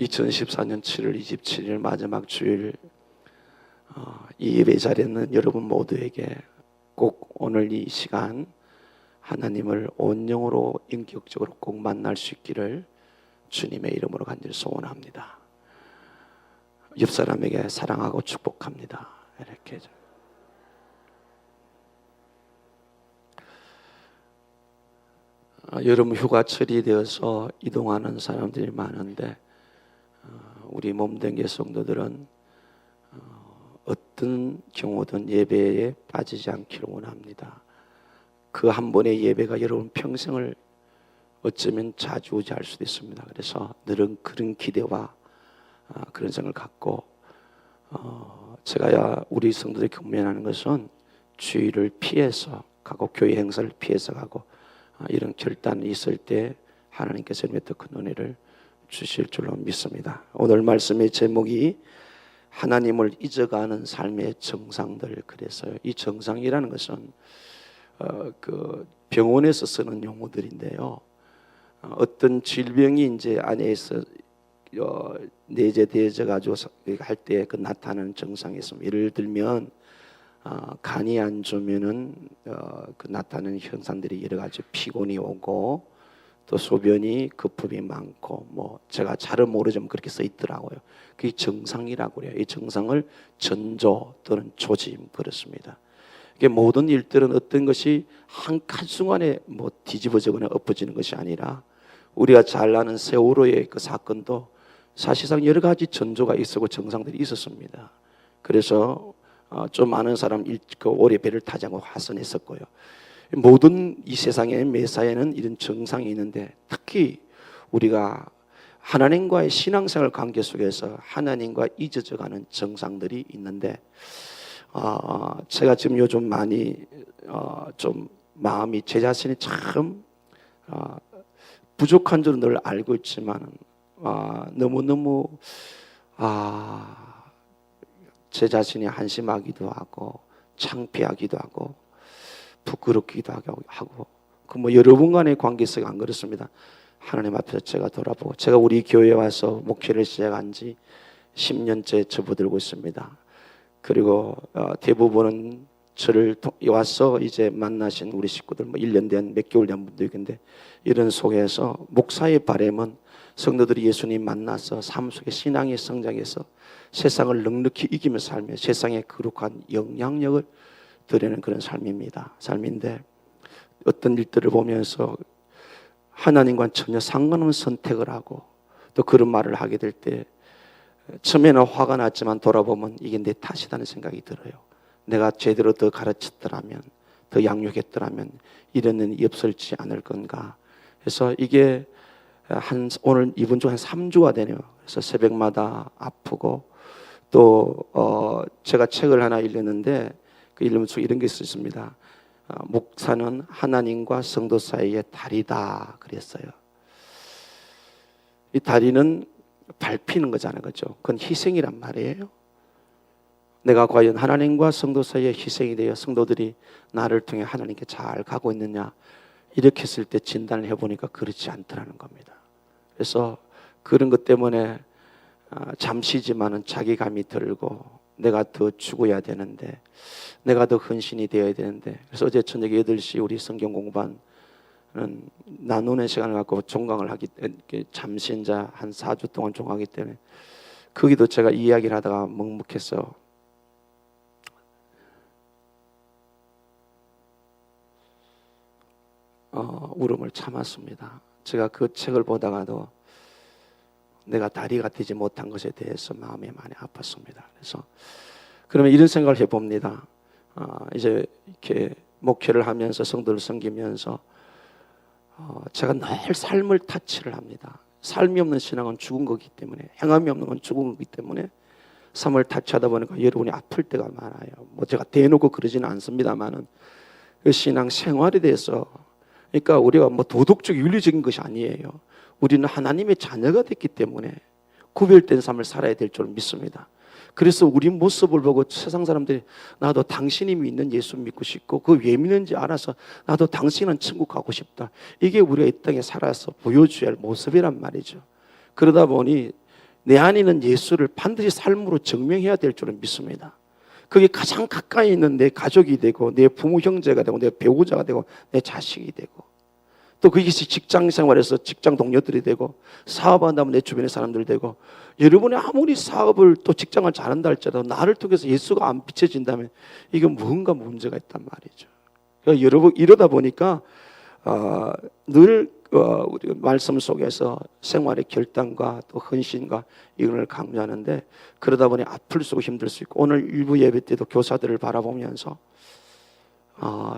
2014년 7월 27일 마지막 주일 이 예배 자리에 있는 여러분 모두에게 꼭 오늘 이 시간 하나님을 온 영으로 인격적으로 꼭 만날 수 있기를 주님의 이름으로 간절히 소원합니다. 옆 사람에게 사랑하고 축복합니다. 이렇게 여름 휴가철이 되어서 이동하는 사람들이 많은데 우리 몸된 성도들은 어떤 경우든 예배에 빠지지 않기를 원합니다. 그 한 번의 예배가 여러분 평생을 어쩌면 좌지우지할 수도 있습니다. 그래서 늘은 그런 기대와 그런 생각을 갖고 제가 우리 성도들이 경면하는 것은 주일을 피해서 가고 교회 행사를 피해서 가고 이런 결단이 있을 때 하나님께서 더 큰 은혜를 주실 줄로 믿습니다. 오늘 말씀의 제목이 하나님을 잊어가는 삶의 정상들. 그래서요, 이 정상이라는 것은 그 병원에서 쓰는 용어들인데요. 어떤 질병이 이제 안에서 내재되어져 가지고 할 때 그 나타나는 정상이 있습니다. 예를 들면 간이 안 좋으면은 그 나타나는 현상들이 여러 가지 피곤이 오고 또 소변이 거품이 많고 뭐 제가 잘은 모르지만 그렇게 써 있더라고요. 그게 정상이라고 그래요. 이 정상을 전조 또는 조짐 그렇습니다. 이게 모든 일들은 어떤 것이 한순간에 뭐 뒤집어지거나 엎어지는 것이 아니라 우리가 잘 아는 세월호의 그 사건도 사실상 여러 가지 전조가 있었고 정상들이 있었습니다. 그래서 좀 아는 사람 오래 배를 타지 않고 하선했었고요. 모든 이 세상의 매사에는 이런 정상이 있는데 특히 우리가 하나님과의 신앙생활 관계 속에서 하나님과 잊어져가는 정상들이 있는데 제가 지금 요즘 많이 좀 마음이 제 자신이 참 부족한 줄은 늘 알고 있지만 너무너무 제 자신이 한심하기도 하고 창피하기도 하고 부끄럽기도 하고 그 뭐 여러분 간의 관계성이 안 그렇습니다. 하나님 앞에서 제가 돌아보고 제가 우리 교회에 와서 목회를 시작한 지 10년째 접어들고 있습니다. 그리고 대부분은 저를 와서 이제 만나신 우리 식구들 뭐 1년 된 몇 개월 된 분도 있는데 이런 속에서 목사의 바람은 성도들이 예수님 만나서 삶 속에 신앙의 성장해서 세상을 넉넉히 이기며 살며 세상에 거룩한 영향력을 드리는 그런 삶인데 어떤 일들을 보면서 하나님과는 전혀 상관없는 선택을 하고 또 그런 말을 하게 될 때 처음에는 화가 났지만 돌아보면 이게 내 탓이라는 생각이 들어요. 내가 제대로 더 가르쳤더라면 더 양육했더라면 이런 일이 없을지 않을 건가. 그래서 이게 오늘 이번 주 한 3주가 되네요. 그래서 새벽마다 아프고 또 제가 책을 하나 읽었는데 그 읽으면서 이런 게 있습니다. 목사는 하나님과 성도 사이의 다리다 그랬어요. 이 다리는 밟히는 거잖아요, 그렇죠? 그건 희생이란 말이에요. 내가 과연 하나님과 성도 사이에 희생이 되어 성도들이 나를 통해 하나님께 잘 가고 있느냐 이렇게 했을 때 진단을 해보니까 그렇지 않더라는 겁니다. 그래서 그런 것 때문에 잠시지만은 자기감이 들고 내가 더 죽어야 되는데 내가 더 헌신이 되어야 되는데 그래서 어제 저녁 8시 우리 성경 공부반은 나누는 시간을 갖고 종강을 하기 때문에 잠시 이제 한 4주 동안 종하기 때문에 거기도 제가 이야기를 하다가 먹먹해서 울음을 참았습니다. 제가 그 책을 보다가도 내가 다리가 되지 못한 것에 대해서 마음이 많이 아팠습니다. 그래서 그러면 이런 생각을 해봅니다. 이제 이렇게 목회를 하면서 성도를 섬기면서 제가 늘 삶을 타치를 합니다. 삶이 없는 신앙은 죽은 거기 때문에 행함이 없는 건 죽은 거기 때문에 삶을 타치하다 보니까 여러분이 아플 때가 많아요. 뭐 제가 대놓고 그러지는 않습니다만은 그 신앙 생활에 대해서 그러니까 우리가 뭐 도덕적 윤리적인 것이 아니에요. 우리는 하나님의 자녀가 됐기 때문에 구별된 삶을 살아야 될 줄 믿습니다. 그래서 우리 모습을 보고 세상 사람들이 나도 당신이 믿는 예수 믿고 싶고 그 왜 믿는지 알아서 나도 당신은 천국 가고 싶다. 이게 우리가 이 땅에 살아서 보여줘야 할 모습이란 말이죠. 그러다 보니 내 안에 있는 예수를 반드시 삶으로 증명해야 될 줄은 믿습니다. 그게 가장 가까이 있는 내 가족이 되고 내 부모 형제가 되고 내 배우자가 되고 내 자식이 되고 또 그것이 직장 생활에서 직장 동료들이 되고 사업한다면 내 주변의 사람들 되고 여러분이 아무리 사업을 또 직장을 잘한다 할지라도 나를 통해서 예수가 안 비춰진다면 이건 뭔가 문제가 있단 말이죠. 그러니까 여러분 이러다 보니까 늘 우리 말씀 속에서 생활의 결단과 또 헌신과 이걸 강조하는데 그러다 보니 아플수록 힘들 수 있고 오늘 일부 예배 때도 교사들을 바라보면서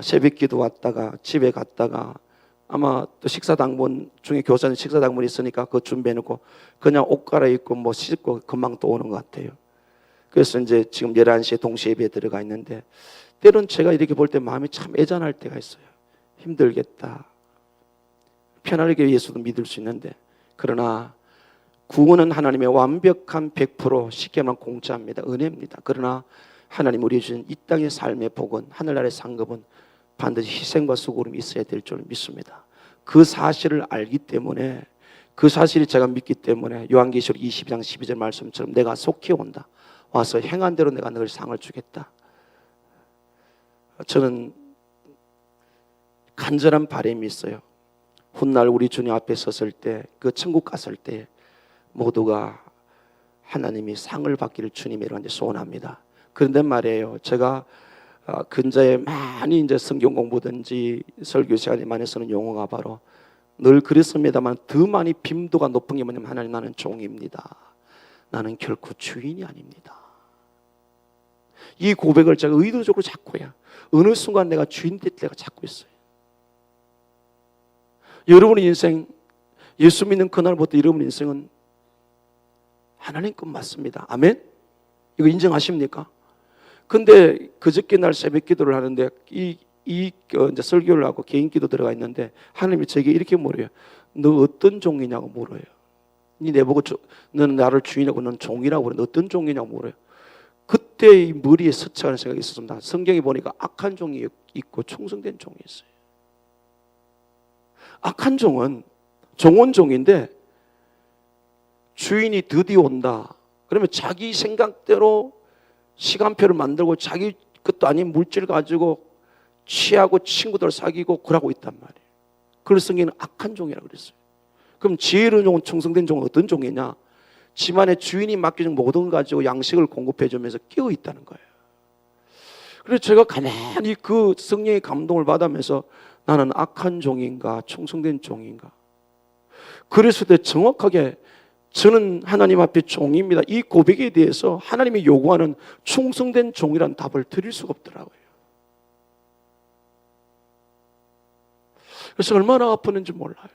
새벽기도 왔다가 집에 갔다가 아마 또 식사당번 중에 교사는 식사당번이 있으니까 그거 준비해놓고 그냥 옷 갈아입고 뭐 씻고 금방 또 오는 것 같아요. 그래서 이제 지금 11시에 동시 예배에 들어가 있는데 때론 제가 이렇게 볼 때 마음이 참 애잔할 때가 있어요. 힘들겠다. 편안하게 예수도 믿을 수 있는데 그러나 구원은 하나님의 완벽한 100% 쉽게 말하면 공짜입니다. 은혜입니다. 그러나 하나님 우리 주신 이 땅의 삶의 복은 하늘나라의 상급은 반드시 희생과 수고름이 있어야 될 줄 믿습니다. 그 사실을 알기 때문에 그 사실이 제가 믿기 때문에 요한계시록 22장 12절 말씀처럼 내가 속히 온다. 와서 행한 대로 내가 너를 상을 주겠다. 저는 간절한 바람이 있어요. 훗날 우리 주님 앞에 섰을 때 그 천국 갔을 때 모두가 하나님이 상을 받기를 주님의 이름으로 소원합니다. 그런데 말이에요. 제가 근자에 많이 이제 성경 공부든지 설교 시간에 많이 쓰는 용어가 바로 늘 그랬습니다만 더 많이 빈도가 높은 게 뭐냐면 하나님 나는 종입니다. 나는 결코 주인이 아닙니다. 이 고백을 제가 의도적으로 찾고요. 어느 순간 내가 주인 될 때가 찾고 있어요. 여러분의 인생 예수 믿는 그날부터 여러분의 인생은 하나님 것 맞습니다. 아멘? 이거 인정하십니까? 근데 그저께 날 새벽 기도를 하는데 이제 설교를 하고 개인 기도 들어가 있는데 하나님이 저에게 이렇게 물어요. 너 어떤 종이냐고 물어요. 니 내보고 너는 나를 주인이라고 너는 종이라고 그래. 너 어떤 종이냐고 물어요. 그때 이 머리에 스쳐가는 생각이 있었습니다. 성경에 보니까 악한 종이 있고 충성된 종이 있어요. 악한 종은 종인데 주인이 드디어 온다. 그러면 자기 생각대로 시간표를 만들고 자기 것도 아닌 물질 가지고 취하고 친구들 사귀고 그러고 있단 말이에요. 그래서 성경에는 악한 종이라고 그랬어요. 그럼 지혜로운 종은 충성된 종은 어떤 종이냐? 집안에 주인이 맡겨준 모든 가지고 양식을 공급해 주면서 끼어 있다는 거예요. 그래서 제가 가만히 그 성령의 감동을 받으면서 나는 악한 종인가 충성된 종인가? 그랬을 때 정확하게 저는 하나님 앞에 종입니다. 이 고백에 대해서 하나님이 요구하는 충성된 종이라는 답을 드릴 수가 없더라고요. 그래서 얼마나 아팠는지 몰라요.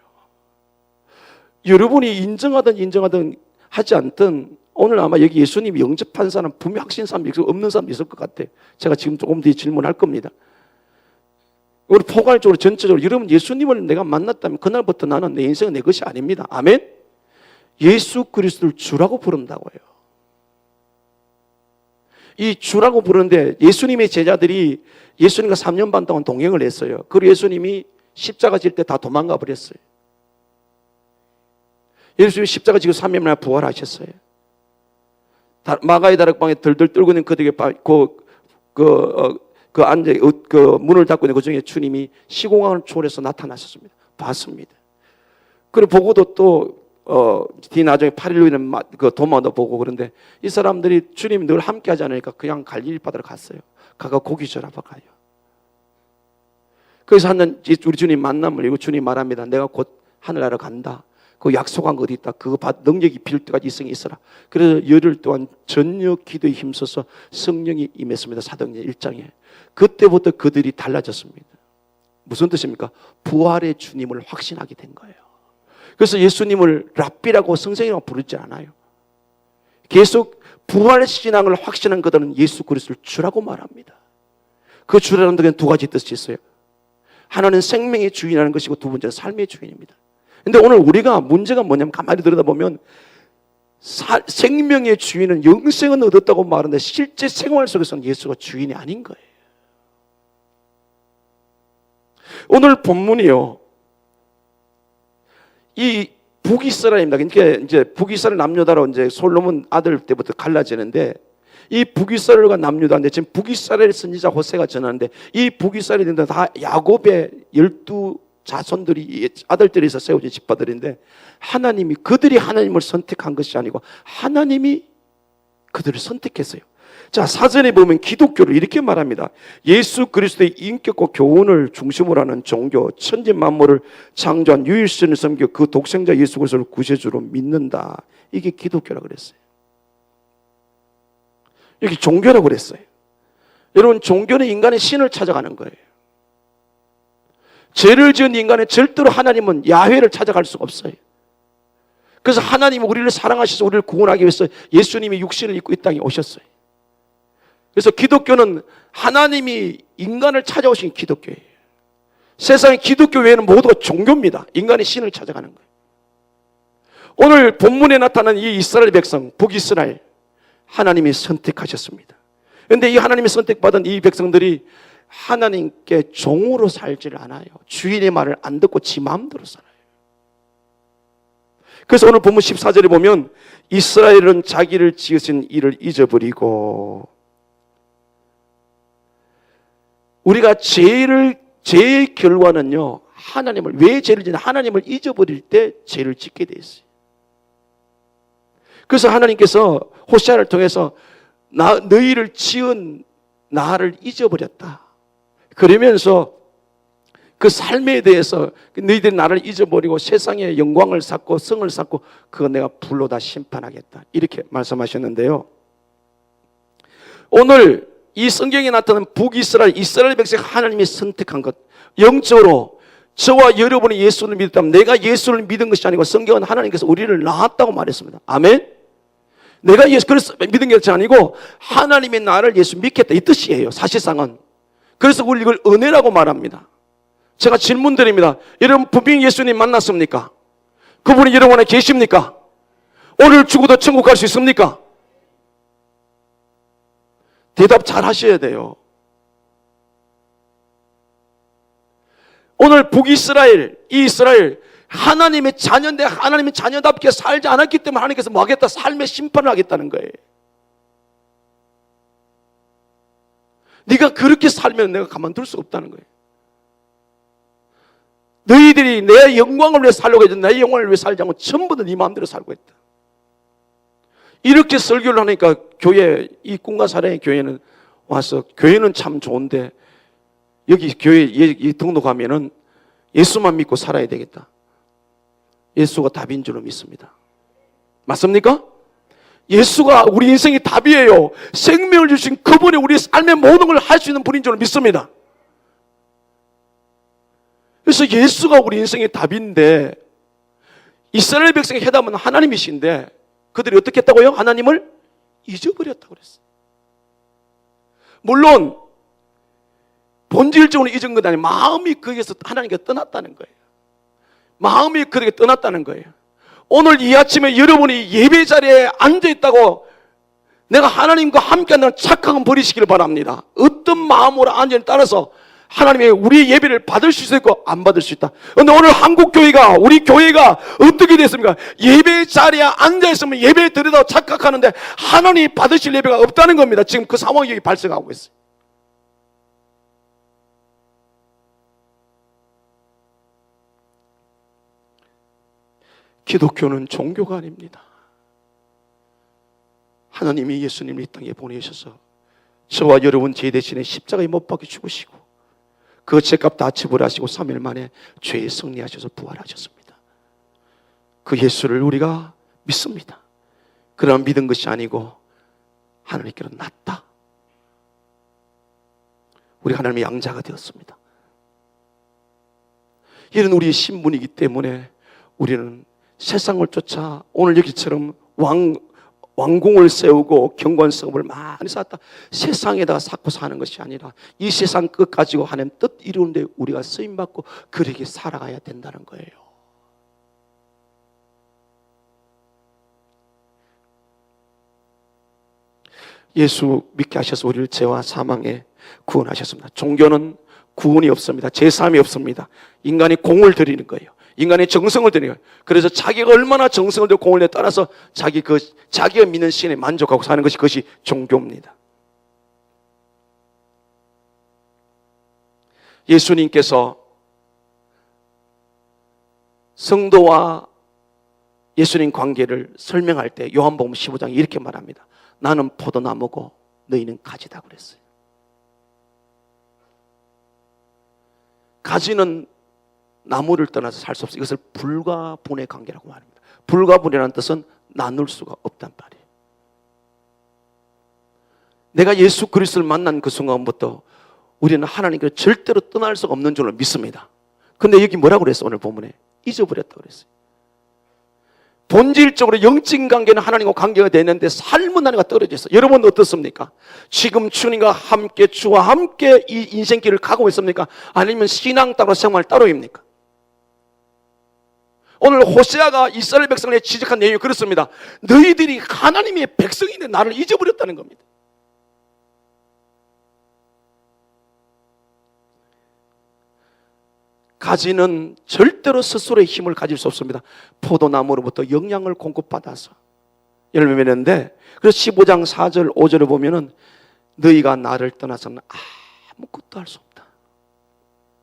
여러분이 인정하든 하지 않든 오늘 아마 여기 예수님이 영접한 사람 분명 확신 사람 없는 사람 있을 것 같아요. 제가 지금 조금 뒤에 질문할 겁니다. 우리 포괄적으로 전체적으로 여러분 예수님을 내가 만났다면 그날부터 나는 내 인생은 내 것이 아닙니다. 아멘? 예수 그리스도를 주라고 부른다고요. 이 주라고 부르는데 예수님의 제자들이 예수님과 3년 반 동안 동행을 했어요. 그리고 예수님이 십자가 질 때 다 도망가 버렸어요. 예수님이 십자가 지고 3년 만에 부활하셨어요. 마가의 다락방에 덜덜 떨고 있는 그들에게 그 문을 닫고 있는 그 중에 주님이 시공간을 초월해서 나타나셨습니다. 봤습니다. 그리고 보고도 또 뒤 나중에 8일 후에는 그 도마도 보고 그런데 이 사람들이 주님이 늘 함께 하지 않으니까 그냥 갈릴리 바다로 갔어요. 가가 고기 절하러 가요. 그래서 하는 우리 주님 만남을 이고 주님 말합니다. 내가 곧 하늘나라 간다. 그 약속한 거 어디 있다. 그거 능력이 필 때까지 이성이 있어라. 그래서 열흘 동안 전혀 기도에 힘써서 성령이 임했습니다. 사도행전 1장에. 그때부터 그들이 달라졌습니다. 무슨 뜻입니까? 부활의 주님을 확신하게 된 거예요. 그래서 예수님을 랍비라고 선생이라고 부르지 않아요. 계속 부활의 신앙을 확신한 그들은 예수 그리스도를 주라고 말합니다. 그 주라는 데는 두 가지 뜻이 있어요. 하나는 생명의 주인이라는 것이고 두 번째는 삶의 주인입니다. 근데 오늘 우리가 문제가 뭐냐면 가만히 들여다보면 생명의 주인은 영생은 얻었다고 말하는데 실제 생활 속에서는 예수가 주인이 아닌 거예요. 오늘 본문이요. 이 북이스라엘입니다. 그러니까 이제 북이스라엘 남유다로 이제 솔로몬 아들 때부터 갈라지는데, 이 북이스라엘과 남유다인데 지금 북이스라엘 선지자 호세가 전하는데, 이 북이스라엘인데 다 야곱의 12 자손들이 아들들에서 세워진 집파들인데, 하나님이 그들이 하나님을 선택한 것이 아니고 하나님이 그들을 선택했어요. 자, 사전에 보면 기독교를 이렇게 말합니다. 예수 그리스도의 인격과 교훈을 중심으로 하는 종교, 천지 만물을 창조한 유일신을 섬겨 그 독생자 예수 그리스도를 구세주로 믿는다. 이게 기독교라고 그랬어요. 이게 종교라고 그랬어요. 여러분, 종교는 인간의 신을 찾아가는 거예요. 죄를 지은 인간은 절대로 하나님은 야훼를 찾아갈 수가 없어요. 그래서 하나님은 우리를 사랑하셔서 우리를 구원하기 위해서 예수님이 육신을 입고 이 땅에 오셨어요. 그래서 기독교는 하나님이 인간을 찾아오신 기독교예요. 세상에 기독교 외에는 모두가 종교입니다. 인간의 신을 찾아가는 거예요. 오늘 본문에 나타난 이 이스라엘 백성, 북이스라엘, 하나님이 선택하셨습니다. 그런데 이 하나님이 선택받은 이 백성들이 하나님께 종으로 살지를 않아요. 주인의 말을 안 듣고 지 마음대로 살아요. 그래서 오늘 본문 14절에 보면 이스라엘은 자기를 지으신 이를 잊어버리고, 우리가 죄의 결과는요, 왜 죄를 짓냐? 하나님을 잊어버릴 때 죄를 짓게 돼 있어요. 그래서 하나님께서 호세아를 통해서 너희를 지은 나를 잊어버렸다. 그러면서 그 삶에 대해서 너희들이 나를 잊어버리고 세상의 영광을 쌓고 성을 쌓고 그거 내가 불로 다 심판하겠다. 이렇게 말씀하셨는데요. 오늘 이 성경에 나타난 북이스라엘, 이스라엘 백성 하나님이 선택한 것, 영적으로 저와 여러분이 예수를 믿었다면 내가 예수를 믿은 것이 아니고 성경은 하나님께서 우리를 낳았다고 말했습니다. 아멘? 내가 예수 그래서 믿은 것이 아니고 하나님이 나를 예수 믿겠다 이 뜻이에요. 사실상은. 그래서 우리 이걸 은혜라고 말합니다. 제가 질문 드립니다. 여러분 분명히 예수님 만났습니까? 그분이 여러분 안에 계십니까? 오늘 죽어도 천국 갈 수 있습니까? 대답 잘 하셔야 돼요. 오늘 북이스라엘, 이 이스라엘 하나님의 자녀인데 하나님의 자녀답게 살지 않았기 때문에 하나님께서 뭐 하겠다? 삶의 심판을 하겠다는 거예요. 네가 그렇게 살면 내가 가만둘 수 없다는 거예요. 너희들이 내 영광을 위해 살려고 했지 내 영광을 위해 살지 않고 전부 다 네 마음대로 살고 있다. 이렇게 설교를 하니까 교회, 이 꿈과 사랑의 교회는 와서 교회는 참 좋은데 여기 교회 등록하면은 예수만 믿고 살아야 되겠다. 예수가 답인 줄로 믿습니다. 맞습니까? 예수가 우리 인생의 답이에요. 생명을 주신 그분이 우리 삶의 모든 걸 할 수 있는 분인 줄로 믿습니다. 그래서 예수가 우리 인생의 답인데 이스라엘 백성의 해답은 하나님이신데 그들이 어떻게 했다고요? 하나님을 잊어버렸다고 그랬어요. 물론 본질적으로 잊은 건 아니에요. 마음이 거기에서 하나님께 떠났다는 거예요. 마음이 그렇게 떠났다는 거예요. 오늘 이 아침에 여러분이 예배 자리에 앉아있다고 내가 하나님과 함께 한다는 착각은 버리시기를 바랍니다. 어떤 마음으로 앉아있는 따라서 하나님의 우리의 예배를 받을 수 있고 안 받을 수 있다. 그런데 오늘 한국교회가 우리 교회가 어떻게 됐습니까? 예배 자리에 앉아있으면 예배 드리다고 착각하는데 하나님이 받으실 예배가 없다는 겁니다. 지금 그 상황이 여기 발생하고 있어요. 기독교는 종교가 아닙니다. 하나님이 예수님을 이 땅에 보내셔서 저와 여러분 죄 대신에 십자가에 못 박혀 죽으시고 그 죄값 다 지불하시고 3일 만에 죄에 승리하셔서 부활하셨습니다. 그 예수를 우리가 믿습니다. 그러나 믿은 것이 아니고 하나님께로 났다. 우리 하나님의 양자가 되었습니다. 이런 우리의 신분이기 때문에 우리는 세상을 쫓아 오늘 여기처럼 왕궁을 세우고 경관성을 많이 쌓았다. 세상에다가 쌓고 사는 것이 아니라 이 세상 끝 가지고 하나님 뜻 이루는데 우리가 쓰임받고 그렇게 살아가야 된다는 거예요. 예수 믿게 하셔서 우리를 죄와 사망에 구원하셨습니다. 종교는 구원이 없습니다. 제사함이 없습니다. 인간이 공을 드리는 거예요. 인간의 정성을 드리는 거예요. 그래서 자기가 얼마나 정성을 들고 공을 떠나서 자기가 믿는 신에 만족하고 사는 것이 그것이 종교입니다. 예수님께서 성도와 예수님 관계를 설명할 때 요한복음 15장에 이렇게 말합니다. 나는 포도나무고 너희는 가지다 그랬어요. 가지는 나무를 떠나서 살 수 없어요. 이것을 불과 분의 관계라고 말합니다. 불과 분이라는 뜻은 나눌 수가 없단 말이에요. 내가 예수 그리스도를 만난 그 순간부터 우리는 하나님께 절대로 떠날 수가 없는 줄로 믿습니다. 근데 여기 뭐라고 그랬어? 오늘 본문에 잊어버렸다고 그랬어요. 본질적으로 영적인 관계는 하나님과 관계가 되는데 삶은 하나님과 떨어져 있어요. 여러분 어떻습니까? 지금 주님과 함께 주와 함께 이 인생길을 가고 있습니까? 아니면 신앙 따로 생활 따로입니까? 오늘 호세아가 이스라엘 백성을 지적한 내용이 그렇습니다. 너희들이 하나님의 백성인데 나를 잊어버렸다는 겁니다. 가지는 절대로 스스로의 힘을 가질 수 없습니다. 포도나무로부터 영양을 공급받아서 열매 맺는데, 그래서 15장 4절 5절을 보면은 너희가 나를 떠나서는 아무것도 할 수 없다.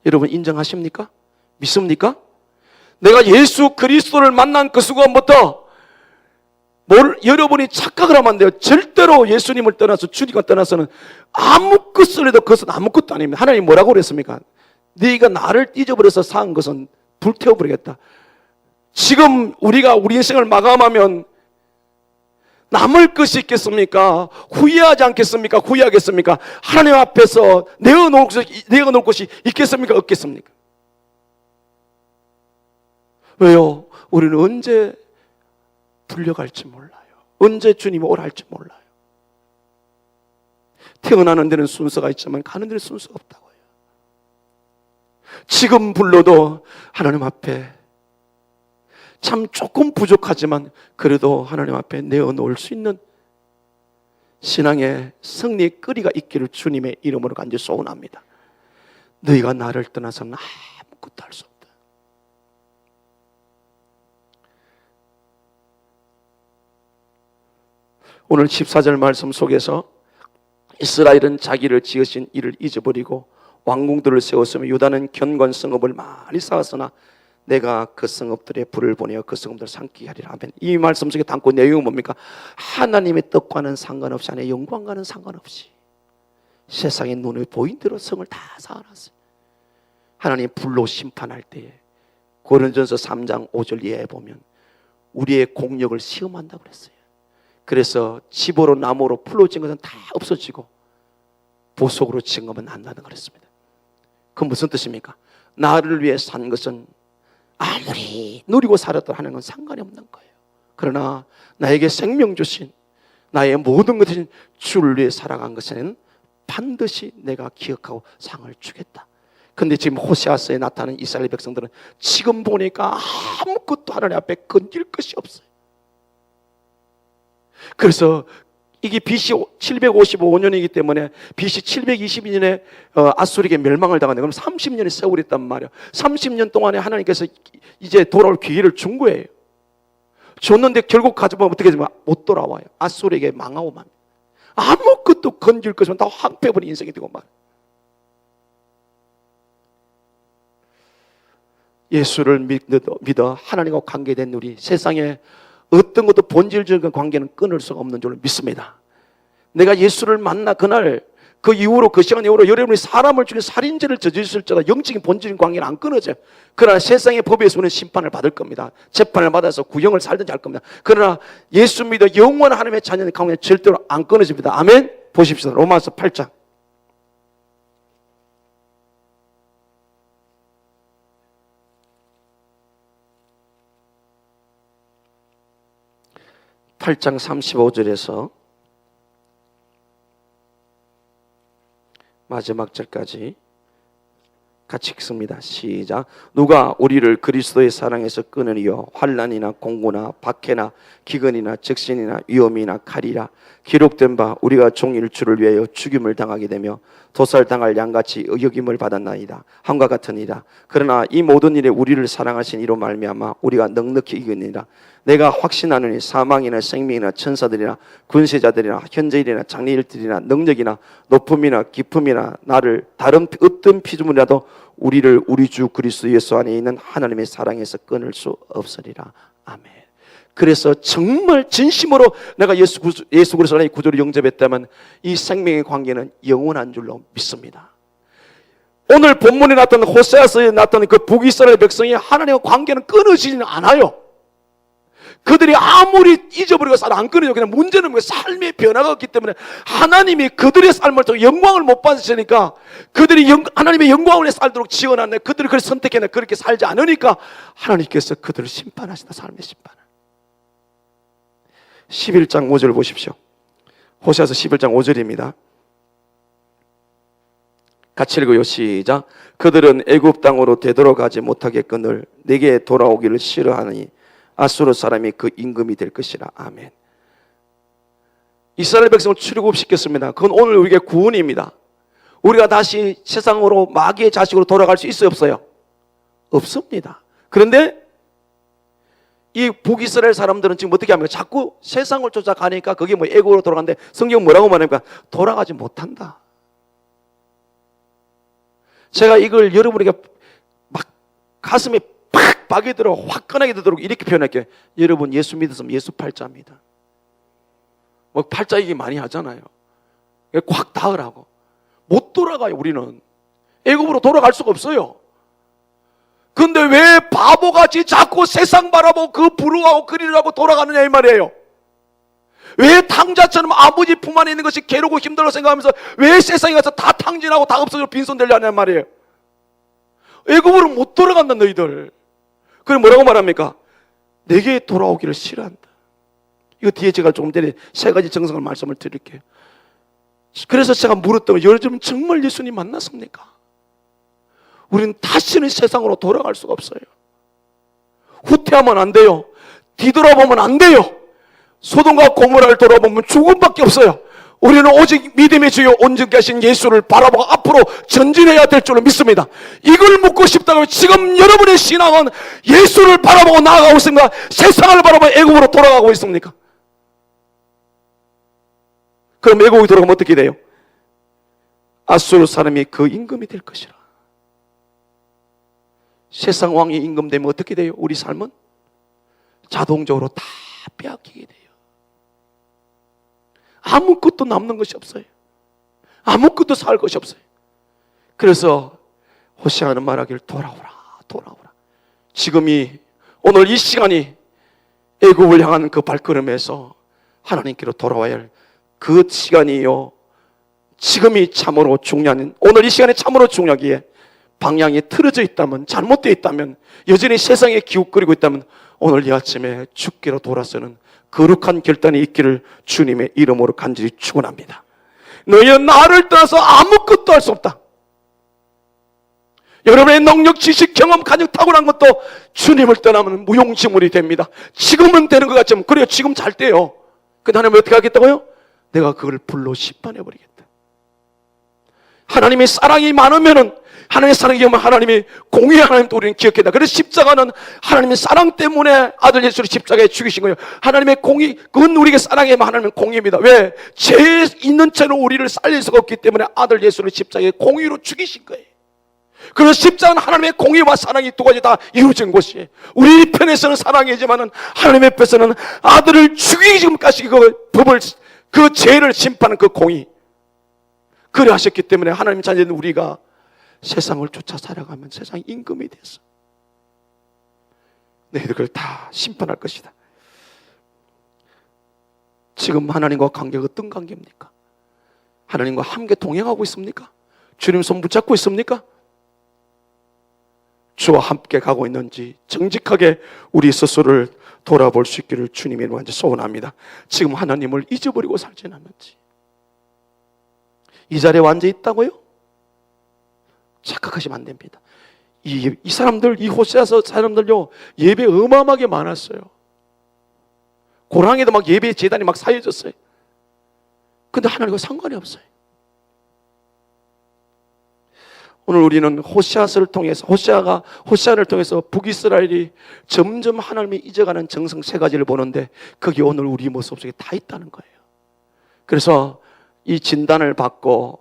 여러분 인정하십니까? 믿습니까? 내가 예수 그리스도를 만난 그 순간부터 여러분이 착각을 하면 안 돼요. 절대로 예수님을 떠나서 주님과 떠나서는 아무것을 해도 그것은 아무것도 아닙니다. 하나님 뭐라고 그랬습니까? 네가 나를 잊어버려서 산 것은 불태워버리겠다. 지금 우리가 우리 인생을 마감하면 남을 것이 있겠습니까? 후회하지 않겠습니까? 후회하겠습니까? 하나님 앞에서 내어놓을 것이 있겠습니까? 없겠습니까? 왜요? 우리는 언제 불려갈지 몰라요. 언제 주님이 오라 할지 몰라요. 태어나는 데는 순서가 있지만 가는 데는 순서가 없다고요. 지금 불러도 하나님 앞에 참 조금 부족하지만 그래도 하나님 앞에 내어놓을 수 있는 신앙의 승리의 끓이가 있기를 주님의 이름으로 간절히 소원합니다. 너희가 나를 떠나서는 아무것도 할 수 없다. 오늘 14절 말씀 속에서 이스라엘은 자기를 지으신 이를 잊어버리고 왕궁들을 세웠으며 유다는 견고한 성읍을 많이 쌓았으나 내가 그 성읍들에 불을 보내어 그 성읍들을 삼키게 하리라. 아멘. 이 말씀 속에 담고 내용은 뭡니까? 하나님의 뜻과는 상관없이, 하나님의 영광과는 상관없이 세상의 눈에 보인 대로 성을 다 쌓아놨어요. 하나님 불로 심판할 때에 고린도전서 3장 5절 이하에 보면 우리의 공력을 시험한다고 그랬어요. 그래서 집으로 나무로 풀로 지은 것은 다 없어지고 보석으로 지은 것만 난다는 그랬습니다. 그건 무슨 뜻입니까? 나를 위해 산 것은 아무리 누리고 살았던 하는 건 상관이 없는 거예요. 그러나 나에게 생명 주신 나의 모든 것을 주를 위해 살아간 것에는 반드시 내가 기억하고 상을 주겠다. 그런데 지금 호세아서에 나타나는 이스라엘 백성들은 지금 보니까 아무것도 하나님 앞에 건질 것이 없어요. 그래서 이게 BC 755년이기 때문에 BC 722년에 아수르에게 멸망을 당하는데 그럼 30년의 세월이 있단 말이에요. 30년 동안에 하나님께서 이제 돌아올 기회를 준 거예요. 줬는데 결국 가져보면 어떻게 되면 못 돌아와요. 아수르에게 망하고 만 아무것도 건질 것이면 다 황폐해버린 인생이 되고 말. 예수를 믿어 하나님과 관계된 우리 세상에 어떤 것도 본질적인 관계는 끊을 수가 없는 줄로 믿습니다. 내가 예수를 만나 그날 그 이후로 그 시간 이후로 여러분이 사람을 죽여 살인죄를 저지르실지라도 영적인 본질적인 관계는 안 끊어져요. 그러나 세상의 법에서 우리는 심판을 받을 겁니다. 재판을 받아서 구형을 살든지 할 겁니다. 그러나 예수 믿어 영원한 하나님의 자녀의 관계는 절대로 안 끊어집니다. 아멘. 보십시오. 로마서 8장 8장 35절에서 마지막 절까지 같이 읽습니다. 시작. 누가 우리를 그리스도의 사랑에서 끊으리요? 환난이나 공고나 박해나 기근이나 적신이나 위험이나 칼이라. 기록된 바 우리가 종일 주를 위하여 죽임을 당하게 되며 도살당할 양같이 여김을 받았나이다. 함과 같으니라. 그러나 이 모든 일에 우리를 사랑하신 이로 말미암아 우리가 넉넉히 이기니라. 내가 확신하노니 사망이나 생명이나 천사들이나 군세자들이나 현재일이나 장래일들이나 능력이나 높음이나 깊음이나 나를 다른 어떤 피조물이라도 우리를 우리 주 그리스도 예수 안에 있는 하나님의 사랑에서 끊을 수 없으리라. 아멘. 그래서 정말 진심으로 내가 예수 그리스도 안에 구주를 영접했다면 이 생명의 관계는 영원한 줄로 믿습니다. 오늘 본문에 나타난 호세아서에 나타난 그 북이스라엘 백성이 하나님과 관계는 끊어지지는 않아요. 그들이 아무리 잊어버리고 살아 안 끊어요. 그냥 문제는 뭐 삶의 변화가 없기 때문에 하나님이 그들의 삶을 통해 영광을 못 받으시니까 그들이 하나님의 영광을 살도록 지어놨네. 그들이 그렇게 선택했네. 그렇게 살지 않으니까 하나님께서 그들을 심판하신다. 삶의 심판을. 11장 5절 보십시오. 호세아서 11장 5절입니다. 같이 읽어요. 시작. 그들은 애굽 땅으로 되돌아가지 못하겠거늘 내게 돌아오기를 싫어하니 아수르 사람이 그 임금이 될 것이라. 아멘. 이스라엘 백성을 출애굽시켰습니다. 그건 오늘 우리에게 구원입니다. 우리가 다시 세상으로 마귀의 자식으로 돌아갈 수 있어요? 없어요? 없습니다. 그런데 이 북이스라엘 사람들은 지금 어떻게 합니까? 자꾸 세상을 쫓아가니까 그게 뭐 애국으로 돌아가는데 성경 뭐라고 말합니까? 돌아가지 못한다. 제가 이걸 여러분에게 막 가슴에 팍 박이 들어 화끈하게 되도록 이렇게 표현할게요. 여러분 예수 믿으면 예수 팔자입니다. 뭐 팔자 얘기 많이 하잖아요. 꽉 닿으라고. 못 돌아가요. 우리는 애굽으로 돌아갈 수가 없어요. 근데 왜 바보같이 자꾸 세상 바라보고 그 부러워하고 그리려고 돌아가느냐 이 말이에요. 왜 탕자처럼 아버지 품 안에 있는 것이 괴롭고 힘들어 생각하면서 왜 세상에 가서 다 탕진하고 다 없어지고 빈손되려 하냐 말이에요. 애굽으로 못 돌아간다 너희들. 그럼 뭐라고 말합니까? 내게 돌아오기를 싫어한다. 이거 뒤에 제가 조금 전에 세 가지 정성을 말씀을 드릴게요. 그래서 제가 물었더니 요즘 정말 예수님 만났습니까? 우리는 다시는 세상으로 돌아갈 수가 없어요. 후퇴하면 안 돼요. 뒤돌아보면 안 돼요. 소돔과 고모라를 돌아보면 죽음밖에 없어요. 우리는 오직 믿음의 주요 온전케 하신 예수를 바라보고 앞으로 전진해야 될 줄로 믿습니다. 이걸 묻고 싶다고 지금 여러분의 신앙은 예수를 바라보고 나아가고 있습니까? 세상을 바라보고 애국으로 돌아가고 있습니까? 그럼 애국이 돌아가면 어떻게 돼요? 아수르 사람이 그 임금이 될 것이라. 세상 왕이 임금 되면 어떻게 돼요? 우리 삶은 자동적으로 다 빼앗기게 돼요. 아무것도 남는 것이 없어요. 아무것도 살 것이 없어요. 그래서 호세아는 말하기를 돌아오라, 돌아오라. 지금이 오늘 이 시간이 애굽을 향하는 그 발걸음에서 하나님께로 돌아와야 할 그 시간이요. 지금이 참으로 중요한, 오늘 이 시간이 참으로 중요하기에 방향이 틀어져 있다면, 잘못되어 있다면, 여전히 세상에 기웃거리고 있다면 오늘 이 아침에 주께로 돌아서는 거룩한 결단이 있기를 주님의 이름으로 간절히 축원합니다. 너희는 나를 떠나서 아무것도 할 수 없다. 여러분의 능력, 지식, 경험, 가정 탁월한 것도 주님을 떠나면 무용지물이 됩니다. 지금은 되는 것 같지만, 그래요, 지금 잘 때요. 근데 하나님은 어떻게 하겠다고요? 내가 그걸 불로 심판해버리겠다. 하나님의 사랑이 많으면은, 하나님의 사랑이 오면 하나님이 공의의 하나님도 우리는 기억해야. 그래서 십자가는 하나님의 사랑 때문에 아들 예수를 십자가에 죽이신 거예요. 하나님의 공의, 그건 우리에게 사랑이면 하나님은 공의입니다. 왜? 죄 있는 채로 우리를 살릴 수가 없기 때문에 아들 예수를 십자가에 공의로 죽이신 거예요. 그래서 십자가는 하나님의 공의와 사랑이 두 가지 다 이루어진 곳이에요. 우리 편에서는 사랑이지만은 하나님의 편에서는 아들을 죽이기까지 그 법을, 그 죄를 심판하는 그 공의. 그래 하셨기 때문에 하나님 자녀인 우리가 세상을 쫓아 살아가면 세상 임금이 됐어. 너희들 그걸 다 심판할 것이다. 지금 하나님과 관계가 어떤 관계입니까? 하나님과 함께 동행하고 있습니까? 주님 손 붙잡고 있습니까? 주와 함께 가고 있는지 정직하게 우리 스스로를 돌아볼 수 있기를 주님의 이름으로 소원합니다. 지금 하나님을 잊어버리고 살지는 않는지. 이 자리에 앉아 있다고요? 착각하시면 안 됩니다. 이 사람들, 이 호세아서 사람들요, 예배 어마어마하게 많았어요. 고랑에도 막 예배 제단이 막 쌓여졌어요. 근데 하나님과 상관이 없어요. 오늘 우리는 호세아를 통해서, 호세아를 통해서 북이스라엘이 점점 하나님이 잊어가는 정성 세 가지를 보는데, 그게 오늘 우리 모습 속에 다 있다는 거예요. 그래서 이 진단을 받고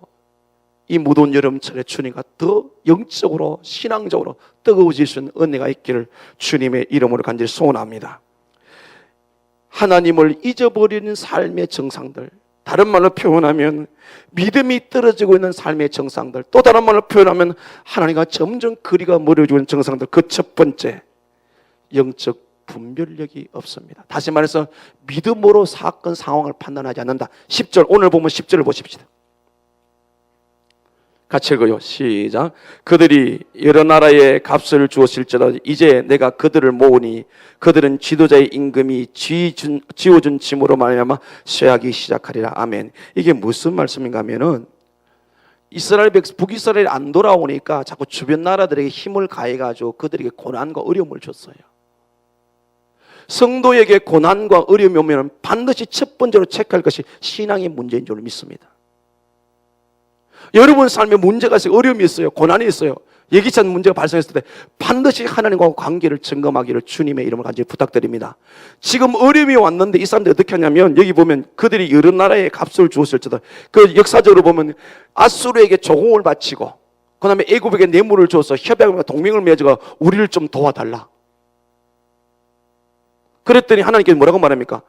이 무더운 여름철에 주님과 더 영적으로 신앙적으로 뜨거워질 수 있는 은혜가 있기를 주님의 이름으로 간절히 소원합니다. 하나님을 잊어버리는 삶의 정상들, 다른 말로 표현하면 믿음이 떨어지고 있는 삶의 정상들, 또 다른 말로 표현하면 하나님과 점점 거리가 멀어지고 있는 정상들, 그 첫 번째, 영적 분별력이 없습니다. 다시 말해서 믿음으로 사건 상황을 판단하지 않는다. 10절, 오늘 보면 10절을 보십시다. 같이 읽어요. 시작. 그들이 여러 나라에 값을 주었을지라도 이제 내가 그들을 모으니 그들은 지도자의 임금이 지어준 짐으로 말미암아 쇠하기 시작하리라. 아멘. 이게 무슨 말씀인가 하면은 북이스라엘이 안 돌아오니까 자꾸 주변 나라들에게 힘을 가해가지고 그들에게 고난과 어려움을 줬어요. 성도에게 고난과 어려움이 오면 반드시 첫 번째로 체크할 것이 신앙의 문제인 줄 믿습니다. 여러분 삶에 문제가 있어요. 어려움이 있어요. 고난이 있어요. 예기치 않은 문제가 발생했을 때 반드시 하나님과 관계를 점검하기를 주님의 이름으로 간절히 부탁드립니다. 지금 어려움이 왔는데 이 사람들이 어떻게 하냐면, 여기 보면 그들이 여러 나라에 값을 주었을지도, 그 역사적으로 보면 아수르에게 조공을 바치고 그 다음에 애굽에게 뇌물을 줘서 협약과 동맹을 맺어가 우리를 좀 도와달라. 그랬더니 하나님께서 뭐라고 말합니까?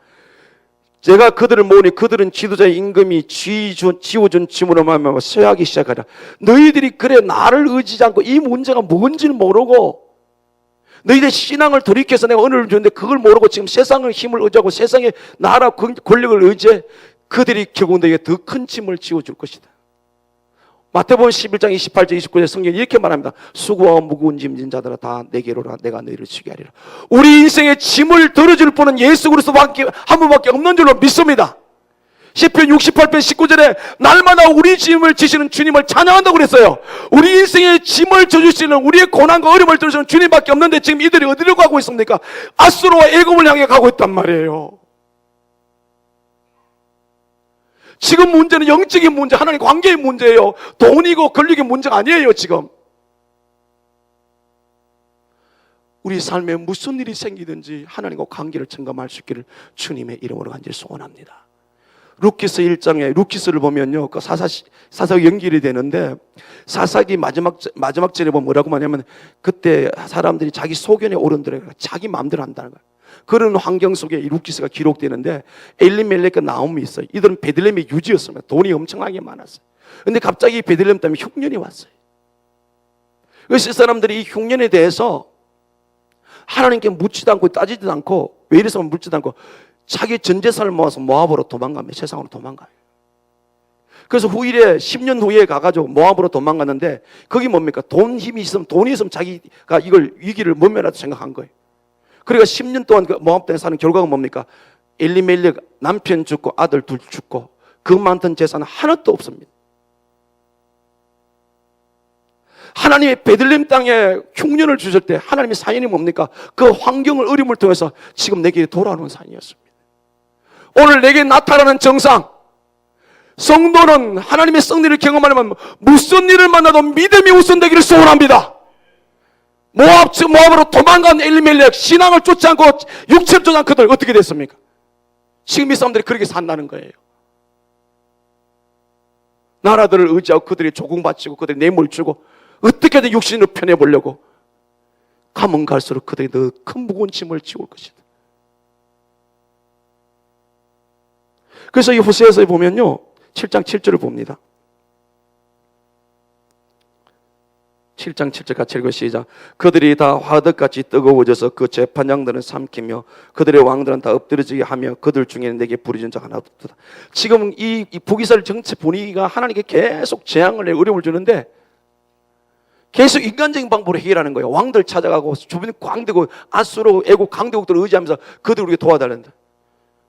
제가 그들을 모으니 그들은 지도자의 임금이 지어준 짐으로 말미암아 쇠하기 시작하라. 너희들이 그래 나를 의지하지 않고 이 문제가 뭔지는 모르고 너희들 신앙을 돌이켜서 내가 은혜를 주는데 그걸 모르고 지금 세상의 힘을 의지하고 세상의 나라 권력을 의지해, 그들이 결국 너희에게 더 큰 짐을 지어줄 것이다. 마태복음 11장 28절 29절 성경이 이렇게 말합니다. 수고와 무거운 짐진 자들아 다 내게로 오라. 내가 너희를 쉬게 하리라. 우리 인생의 짐을 덜어줄 분은 예수 그리스도밖에 한 분밖에 없는 줄로 믿습니다. 시편 68편 19절에 날마다 우리 짐을 지시는 주님을 찬양한다고 그랬어요. 우리 인생의 짐을 져주시는, 우리의 고난과 어려움을 들으시는 주님밖에 없는데 지금 이들이 어디로 가고 있습니까? 아수르와 애굽을 향해 가고 있단 말이에요. 지금 문제는 영적인 문제, 하나님 관계의 문제예요. 돈이고 권력의 문제가 아니에요. 지금 우리 삶에 무슨 일이 생기든지 하나님과 관계를 점검할 수 있기를 주님의 이름으로 간절히 소원합니다. 루키스 1장에 루키스를 보면요, 그 사사기 연결이 되는데, 사사기 마지막 절에 보면 뭐라고 말하냐면, 그때 사람들이 자기 소견에 오른대로 자기 마음대로 한다는 거예요. 그런 환경 속에 이 루키스가 기록되는데, 엘리멜렉과 나옴이 있어요. 이들은 베들레헴의 유지였습니다. 돈이 엄청나게 많았어요. 근데 갑자기 베들레헴 때문에 흉년이 왔어요. 그래서 이 사람들이 이 흉년에 대해서 하나님께 묻지도 않고 따지지도 않고, 왜 이래서 묻지도 않고 자기 전 재산을 모아서 모압으로 도망가며 세상으로 도망가요. 그래서 후일에 10년 후에 가가지고 모압으로 도망갔는데, 거기 뭡니까? 돈이 있으면 자기가 이걸 위기를 모면하다 생각한 거예요. 그러니까 10년 동안 그 모압 땅에 사는 결과가 뭡니까? 엘리멜렉 남편 죽고 아들 둘 죽고 그 많던 재산은 하나도 없습니다. 하나님의 베들레헴 땅에 흉년을 주실 때 하나님의 사연이 뭡니까? 그 환경을, 어려움을 통해서 지금 내게 돌아오는 사연이었습니다. 오늘 내게 나타나는 정상, 성도는 하나님의 섭리를 경험하려면 무슨 일을 만나도 믿음이 우선되기를 소원합니다. 모압으로 도망간 엘리멜렉, 신앙을 쫓지 않고 육체를 쫓지 않고 그들 어떻게 됐습니까? 지금 이 사람들이 그렇게 산다는 거예요. 나라들을 의지하고 그들이 조공바치고 그들이 뇌물 주고 어떻게든 육신을 편해보려고 가면 갈수록 그들이 더 큰 무거운 짐을 지울 것이다. 그래서 이 호세아서에 보면요, 7장 7절을 봅니다. 7장 7절 같이 읽어 시작. 그들이 다 화덕같이 뜨거워져서 그 재판장들은 삼키며 그들의 왕들은 다 엎드러지게 하며 그들 중에는 내게 부르짖은 자가 하나 없다. 지금 이 북이스라엘 정치 분위기가 하나님께 계속 재앙을 내고 어려움을 주는데 계속 인간적인 방법으로 해결하는 거예요. 왕들 찾아가고 주변 강대국, 아수르, 애국 강대국들을 의지하면서 그들을 우리가 도와달란다.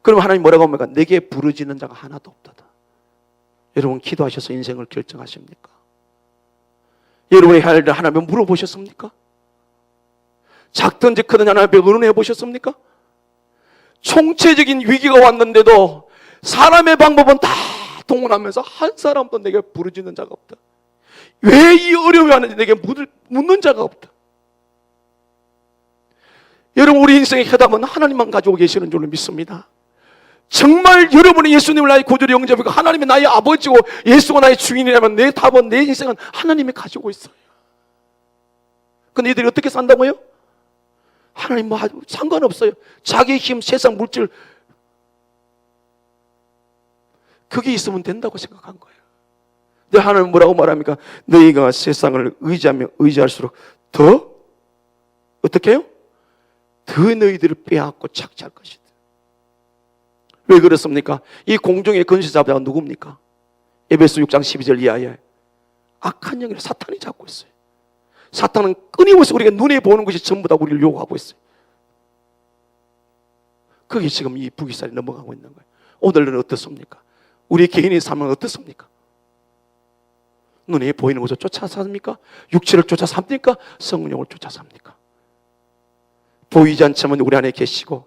그럼 하나님 뭐라고 합니까? 내게 부르짖는 자가 하나도 없다. 여러분 기도하셔서 인생을 결정하십니까? 여러분이 해야 할 일을 하나님께 물어보셨습니까? 작든지 크든지 하나님께 의논해 보셨습니까? 총체적인 위기가 왔는데도 사람의 방법은 다 동원하면서 한 사람도 내게 부르짖는 자가 없다. 왜 이 어려움이 왔는지 내게 묻는 자가 없다. 여러분, 우리 인생의 해답은 하나님만 가지고 계시는 줄로 믿습니다. 정말 여러분이 예수님을 나의 구주로 영접하고 하나님이 나의 아버지고 예수가 나의 주인이라면 내 답은, 내 인생은 하나님이 가지고 있어요. 근데 이들이 어떻게 산다고요? 하나님 뭐 상관없어요. 자기 힘, 세상, 물질, 그게 있으면 된다고 생각한 거예요. 근데 하나님은 뭐라고 말합니까? 너희가 세상을 의지하면 의지할수록 더 어떻게 해요? 더 너희들을 빼앗고 착취할 것이다. 왜 그렇습니까? 이 공중의 건세자가 누굽니까? 에베소 6장 12절 이하에 악한 영을 사탄이 잡고 있어요. 사탄은 끊임없이 우리가 눈에 보는 것이 전부 다 우리를 요구하고 있어요. 그게 지금 이 북이스라엘이 넘어가고 있는 거예요. 오늘은 어떻습니까? 우리 개인의 삶은 어떻습니까? 눈에 보이는 것을 쫓아 삽니까? 육체를 쫓아 삽니까? 성령을 쫓아 삽니까? 보이지 않지만 우리 안에 계시고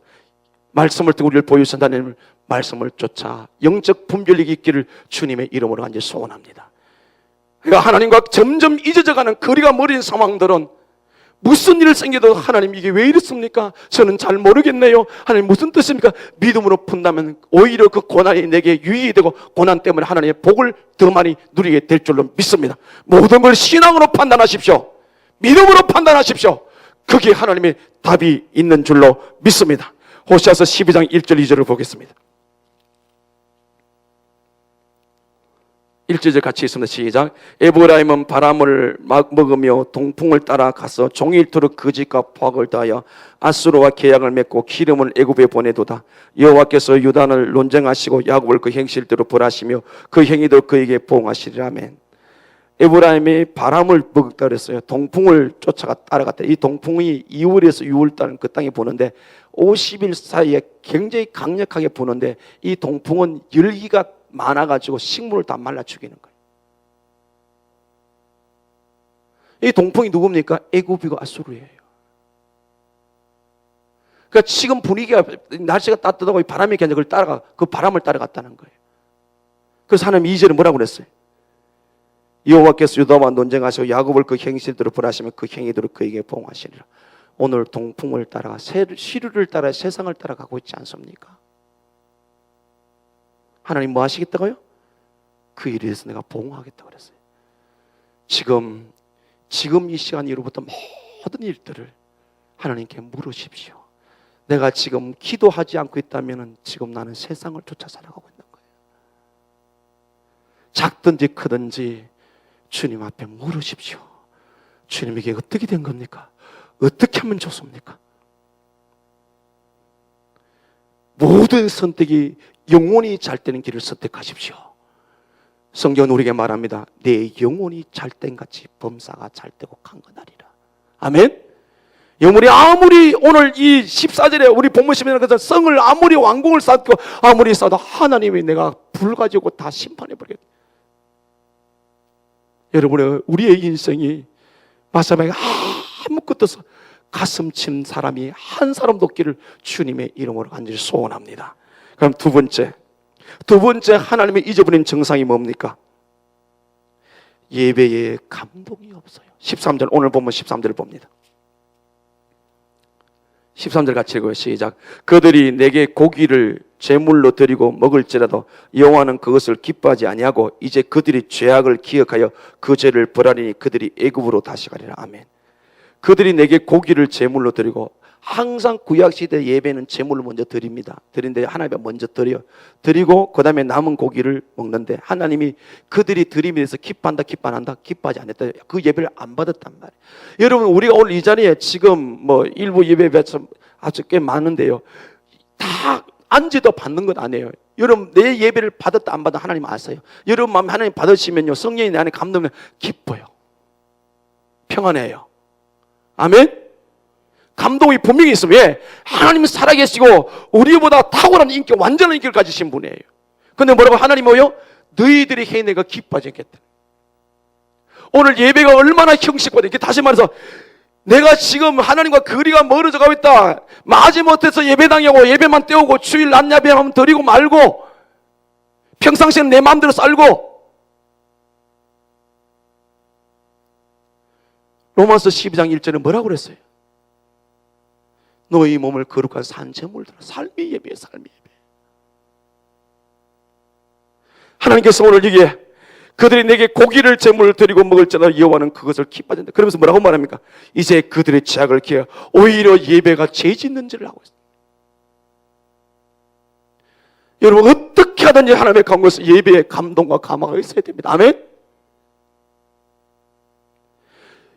말씀을 듣고 우리를 보여주신다는 말씀을 쫓아 영적 분별력이 있기를 주님의 이름으로 간절히 소원합니다. 그러니까 하나님과 점점 잊어져가는 거리가 멀은 상황들은 무슨 일 생겨도 하나님 이게 왜 이렇습니까? 저는 잘 모르겠네요. 하나님 무슨 뜻입니까? 믿음으로 푼다면 오히려 그 고난이 내게 유익이 되고 고난 때문에 하나님의 복을 더 많이 누리게 될 줄로 믿습니다. 모든 걸 신앙으로 판단하십시오. 믿음으로 판단하십시오. 그게 하나님의 답이 있는 줄로 믿습니다. 호시아서 12장 1절 2절을 보겠습니다. 1절 같이 있습니다. 시작. 에브라임은 바람을 먹으며 동풍을 따라 가서 종일토록 거짓과 포악을 다하여 아수르와 계약을 맺고 기름을 애굽에 보내도다. 여호와께서 유단을 논쟁하시고 야곱을 그 행실대로 벌하시며 그 행위도 그에게 보응하시리라. 아멘. 에브라임이 바람을 먹었다 그랬어요. 동풍을 쫓아가 따라갔다. 이 동풍이 2월에서 6월달 그 땅에 부는데 50일 사이에 굉장히 강력하게 부는데 이 동풍은 열기가 많아가지고 식물을 다 말라 죽이는 거예요. 이 동풍이 누굽니까? 애굽이고 아수르예요. 그러니까 지금 분위기가 날씨가 따뜻하고 바람이 괜찮아 그걸 따라가 그 바람을 따라갔다는 거예요. 그래서 하나님 2절에 뭐라고 그랬어요? 여호와께서 유다와 논쟁하시고 야곱을 그 행실대로 벌하시면 그 행위대로 그에게 보응하시리라. 오늘 동풍을 따라가 시류를 따라 세상을 따라가고 있지 않습니까? 하나님 뭐 하시겠다고요? 그 일에 대해서 내가 보응하겠다고 그랬어요. 지금 이 시간 이후부터 모든 일들을 하나님께 물으십시오. 내가 지금 기도하지 않고 있다면 지금 나는 세상을 쫓아 살아가고 있는 거예요. 작든지 크든지 주님 앞에 물으십시오. 주님에게 어떻게 된 겁니까? 어떻게 하면 좋습니까? 모든 선택이 영혼이 잘 되는 길을 선택하십시오. 성경은 우리에게 말합니다. 내 영혼이 잘된 같이 범사가 잘되고 강건하리라. 아멘. 영혼이 아무리 오늘 이 14절에 우리 본문 10절에 그래서 성을 아무리 왕궁을 쌓고 아무리 쌓아도 하나님이 내가 불 가지고 다 심판해버리겠다. 여러분의 우리의 인생이 마지막에 아무것도 없어 가슴 친 사람이 한 사람도 없기를 주님의 이름으로 간절히 소원합니다. 그럼 두 번째 하나님의 잊어버린 정상이 뭡니까? 예배에 감동이 없어요. 13절 오늘 보면 13절을 봅니다. 13절 같이 읽어요. 시작. 그들이 내게 고기를 제물로 드리고 먹을지라도 여호와는 그것을 기뻐하지 아니하고 이제 그들이 죄악을 기억하여 그 죄를 벌하리니 그들이 애굽으로 다시 가리라. 아멘. 그들이 내게 고기를 제물로 드리고 항상 구약시대 예배는 제물을 먼저 드립니다. 드린데 하나님이 먼저 드려요. 드리고 그 다음에 남은 고기를 먹는데 하나님이 그들이 드림에 대해서 기뻐한다 기뻐한다 기뻐하지 않았다. 그 예배를 안 받았단 말이에요. 여러분 우리가 오늘 이 자리에 지금 뭐 일부 예배가 아주 꽤 많은데요. 다 안지도 받는 건 아니에요. 여러분 내 예배를 받았다 안 받았다 하나님 아세요. 여러분 마음에 하나님 받으시면요 성령이 내 안에 감동하면 기뻐요. 평안해요. 아멘. 감동이 분명히 있으면 왜? 하나님은 살아계시고 우리보다 탁월한 인격 완전한 인격을 가지신 분이에요. 그런데 뭐라고 하나님 뭐요? 너희들이 해 내가 기뻐하지 않겠다. 오늘 예배가 얼마나 형식화돼. 이게 다시 말해서 내가 지금 하나님과 거리가 멀어져 가고 있다. 마지못해서 예배당에 오고 예배만 떼우고 주일 낮 예배만 드리고 말고 평상시에는 내 마음대로 살고. 로마서 12장 1절에 뭐라고 그랬어요? 너희 몸을 거룩한 산제물로 드려. 삶의 예배에 삶의 예배. 하나님께서 오늘 이게 그들이 내게 고기를 제물을 드리고 먹을지라도 여호와는 그것을 기뻐하지 않는다. 그러면서 뭐라고 말합니까? 이제 그들의 죄악을 기하여 오히려 예배가 죄 짓는 짓을 하고 있습니다. 여러분 어떻게 하든지 하나님의 가운데서 예배에 감동과 감화가 있어야 됩니다. 아멘.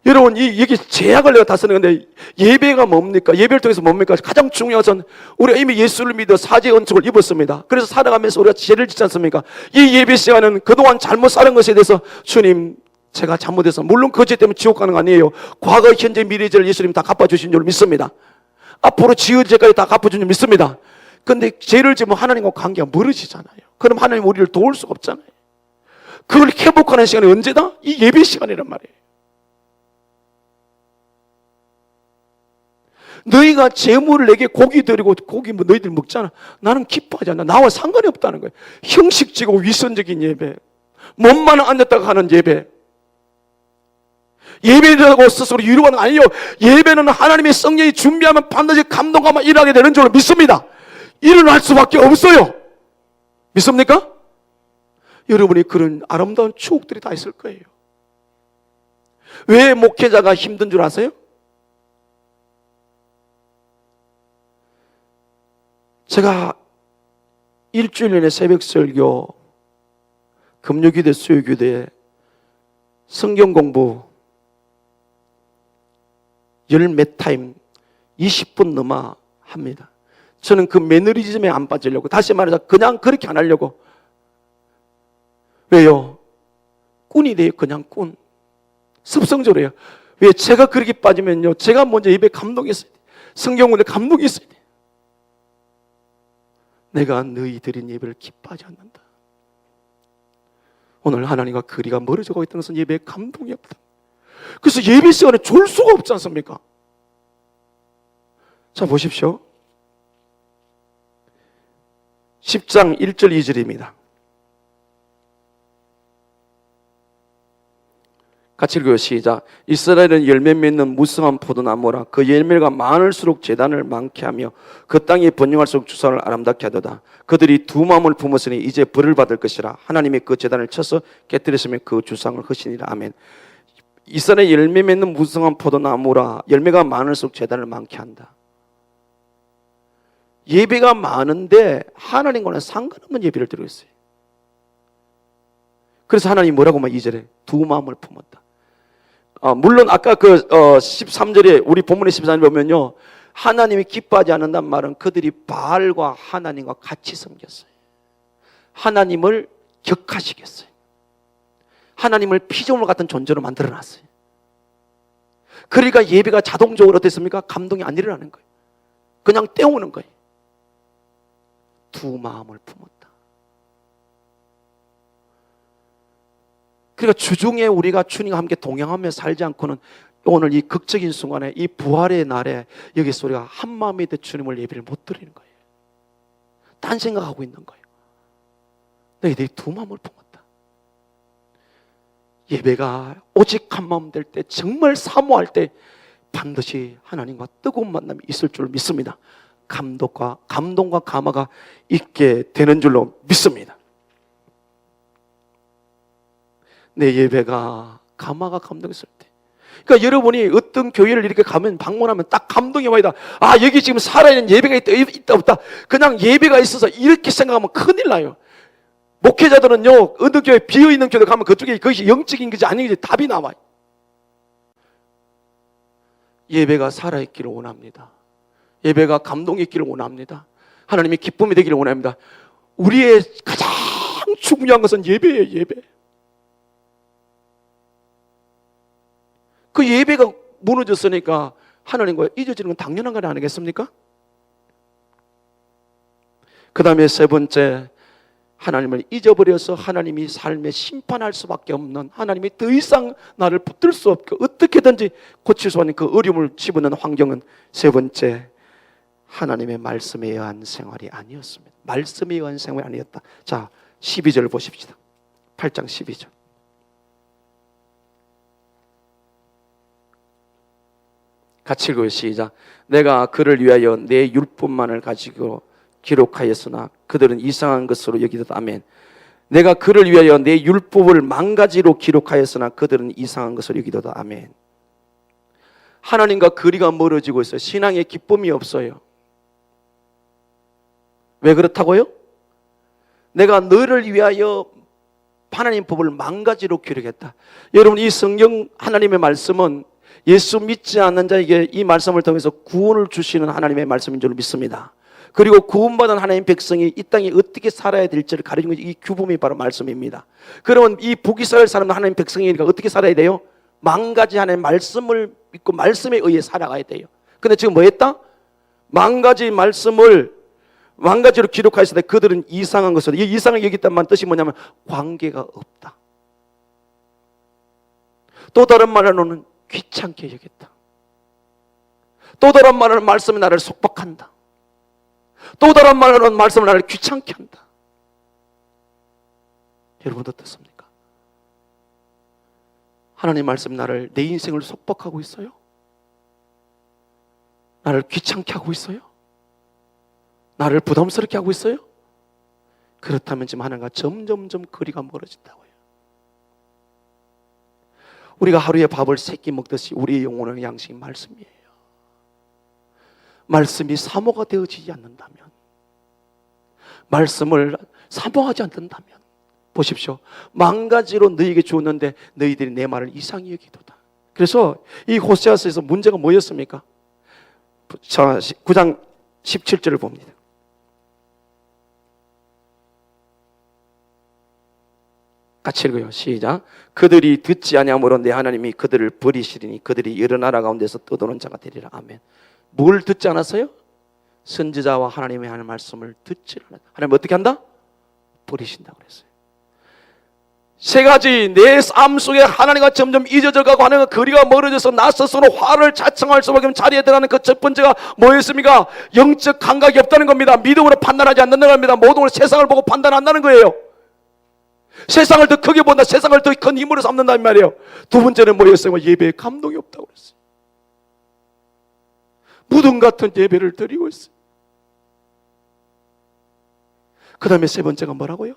여러분 여기 제약을 내가 다 쓰는 건데 예배가 뭡니까? 예배를 통해서 뭡니까? 가장 중요한 것은 우리가 이미 예수를 믿어 사죄의 은총을 입었습니다. 그래서 살아가면서 우리가 죄를 짓지 않습니까? 이 예배 시간은 그동안 잘못 살은 것에 대해서 주님 제가 잘못해서 물론 그 죄 때문에 지옥 가는 거 아니에요. 과거 현재 미래 죄를 예수님 다 갚아주신 줄 믿습니다. 앞으로 지을 죄까지 다 갚아주신 줄 믿습니다. 그런데 죄를 지으면 하나님과 관계가 멀어지잖아요. 그럼 하나님 우리를 도울 수가 없잖아요. 그걸 회복하는 시간이 언제다? 이 예배 시간이란 말이에요. 너희가 제물을 내게 고기 드리고 고기 뭐 너희들 먹잖아. 나는 기뻐하지 않아. 나와 상관이 없다는 거예요. 형식적이고 위선적인 예배, 몸만 앉았다가 하는 예배, 예배라고 스스로 유료하는 거 아니에요. 예배는 하나님의 성령이 준비하면 반드시 감동하면 일하게 되는 줄 믿습니다. 일어날 수밖에 없어요. 믿습니까? 여러분이 그런 아름다운 추억들이 다 있을 거예요. 왜 목회자가 힘든 줄 아세요? 제가 일주일 내내 새벽 설교, 금요기도 수요기도에 성경 공부 열 몇 타임 20분 넘어 합니다. 저는 그 매너리즘에 안 빠지려고, 다시 말해서 그냥 그렇게 안 하려고. 왜요? 꾼이 돼요. 그냥 꾼. 습성적으로 해요. 왜? 제가 그렇게 빠지면요, 제가 먼저 입에 감동이 있어야 돼요. 성경 공부에 감동이 있어야 돼요. 내가 너희 드린 예배를 기뻐하지 않는다. 오늘 하나님과 거리가 멀어져 가고 있다는 것은 예배에 감동이 없다. 그래서 예배 시간에 졸 수가 없지 않습니까? 자, 보십시오. 10장 1절 2절입니다. 같이 읽어요. 시작. 이스라엘은 열매 맺는 무성한 포도나무라. 그 열매가 많을수록 제단을 많게 하며 그 땅이 번영할수록 주상을 아름답게 하도다. 그들이 두 마음을 품었으니 이제 벌을 받을 것이라. 하나님이 그 제단을 쳐서 깨뜨렸으며 그 주상을 허시니라. 아멘. 이스라엘 열매 맺는 무성한 포도나무라. 열매가 많을수록 제단을 많게 한다. 예배가 많은데 하나님과는 상관없는 예배를 드리고 있어요. 그래서 하나님이 뭐라고 하면 2절에 두 마음을 품었다. 물론 아까 그 13절에 우리 본문의 13절에 보면요, 하나님이 기뻐하지 않는다는 말은 그들이 바알과 하나님과 같이 섬겼어요. 하나님을 격하시겠어요. 하나님을 피조물 같은 존재로 만들어놨어요. 그러니까 예배가 자동적으로 어땠습니까? 감동이 안 일어나는 거예요. 그냥 떼우는 거예요. 두 마음을 품었다. 그러니까 주중에 우리가 주님과 함께 동행하며 살지 않고는 오늘 이 극적인 순간에 이 부활의 날에 여기서 우리가 한 마음이 돼 주님을 예배를 못 드리는 거예요. 딴 생각하고 있는 거예요. 너희들이 두 마음을 품었다. 예배가 오직 한 마음 될 때, 정말 사모할 때 반드시 하나님과 뜨거운 만남이 있을 줄 믿습니다. 감동과 감화가 있게 되는 줄로 믿습니다. 내 예배가 감화가 감동했을 때, 그러니까 여러분이 어떤 교회를 이렇게 가면 방문하면 딱 감동이 와이다. 아, 여기 지금 살아있는 예배가 있다 없다. 그냥 예배가 있어서 이렇게 생각하면 큰일 나요. 목회자들은요, 어느 교회 비어있는 교회 가면 그쪽에 그것이 영적인 것이 아닌 것이 답이 나와요. 예배가 살아있기를 원합니다. 예배가 감동이 있기를 원합니다. 하나님의 기쁨이 되기를 원합니다. 우리의 가장 중요한 것은 예배예요. 예배. 그 예배가 무너졌으니까 하나님과 잊어지는 건 당연한 건 아니겠습니까? 그 다음에 세 번째, 하나님을 잊어버려서 하나님이 삶에 심판할 수밖에 없는, 하나님이 더 이상 나를 붙들 수 없고 어떻게든지 고칠 수 없는 그 어려움을 집어넣는 환경은 세 번째, 하나님의 말씀에 의한 생활이 아니었습니다. 말씀에 의한 생활이 아니었다. 자, 12절 보십시다. 8장 12절. 같이 읽어요. 시작. 내가 그를 위하여 내 율법만을 가지고 기록하였으나 그들은 이상한 것으로 여기도다. 아멘. 내가 그를 위하여 내 율법을 망가지로 기록하였으나 그들은 이상한 것으로 여기도다. 아멘. 하나님과 거리가 멀어지고 있어요. 신앙에 기쁨이 없어요. 왜 그렇다고요? 내가 너를 위하여 하나님 법을 망가지로 기록했다. 여러분, 이 성경 하나님의 말씀은 예수 믿지 않는 자에게 이 말씀을 통해서 구원을 주시는 하나님의 말씀인 줄 믿습니다. 그리고 구원받은 하나님 백성이 이 땅에 어떻게 살아야 될지를 가르치는 이 규범이 바로 말씀입니다. 그러면 이 북이스라엘 사람은 하나님 백성이니까 어떻게 살아야 돼요? 망가지 하나님의 말씀을 믿고 말씀에 의해 살아가야 돼요. 근데 지금 뭐 했다? 망가지 말씀을 망가지로 기록하였을 때 그들은 이상한 것을, 이 이상을 여겼다는 말 뜻이 뭐냐면 관계가 없다. 또 다른 말로는 귀찮게 여겼다. 또 다른 말로는 말씀이 나를 속박한다. 또 다른 말로는 말씀을 나를 귀찮게 한다. 여러분 어떻습니까? 하나님 말씀 나를, 내 인생을 속박하고 있어요? 나를 귀찮게 하고 있어요? 나를 부담스럽게 하고 있어요? 그렇다면 지금 하나님과 점점점 거리가 멀어진다고요. 우리가 하루에 밥을 3끼 먹듯이 우리의 영혼의 양식이 말씀이에요. 말씀이 사모가 되어지지 않는다면, 말씀을 사모하지 않는다면, 보십시오. 망가지로 너희에게 주었는데 너희들이 내 말을 이상히 여기도다. 그래서 이 호세아서에서 문제가 뭐였습니까? 자, 9장 17절을 봅니다. 같이 읽어요. 시작. 그들이 듣지 아니함으로 내 하나님이 그들을 버리시리니 그들이 여러 나라 가운데서 떠도는 자가 되리라. 아멘. 뭘 듣지 않았어요? 선지자와 하나님의 하는 말씀을 듣지 않았다. 하나님 어떻게 한다? 버리신다고 그랬어요. 세 가지, 내 삶 속에 하나님과 점점 잊어져 가고 하나님과 거리가 멀어져서 나 스스로 화를 자청할 수밖에 없는 자리에 들어가는 그 첫 번째가 뭐였습니까? 영적 감각이 없다는 겁니다. 믿음으로 판단하지 않는다는 겁니다. 모든 걸 세상을 보고 판단한다는 거예요. 세상을 더 크게 본다, 세상을 더 큰 힘으로 삼는다는 말이에요. 두 번째는 뭐였어요? 예배에 감동이 없다고 그랬어요. 무덤 같은 예배를 드리고 있어요. 그 다음에 세 번째가 뭐라고요?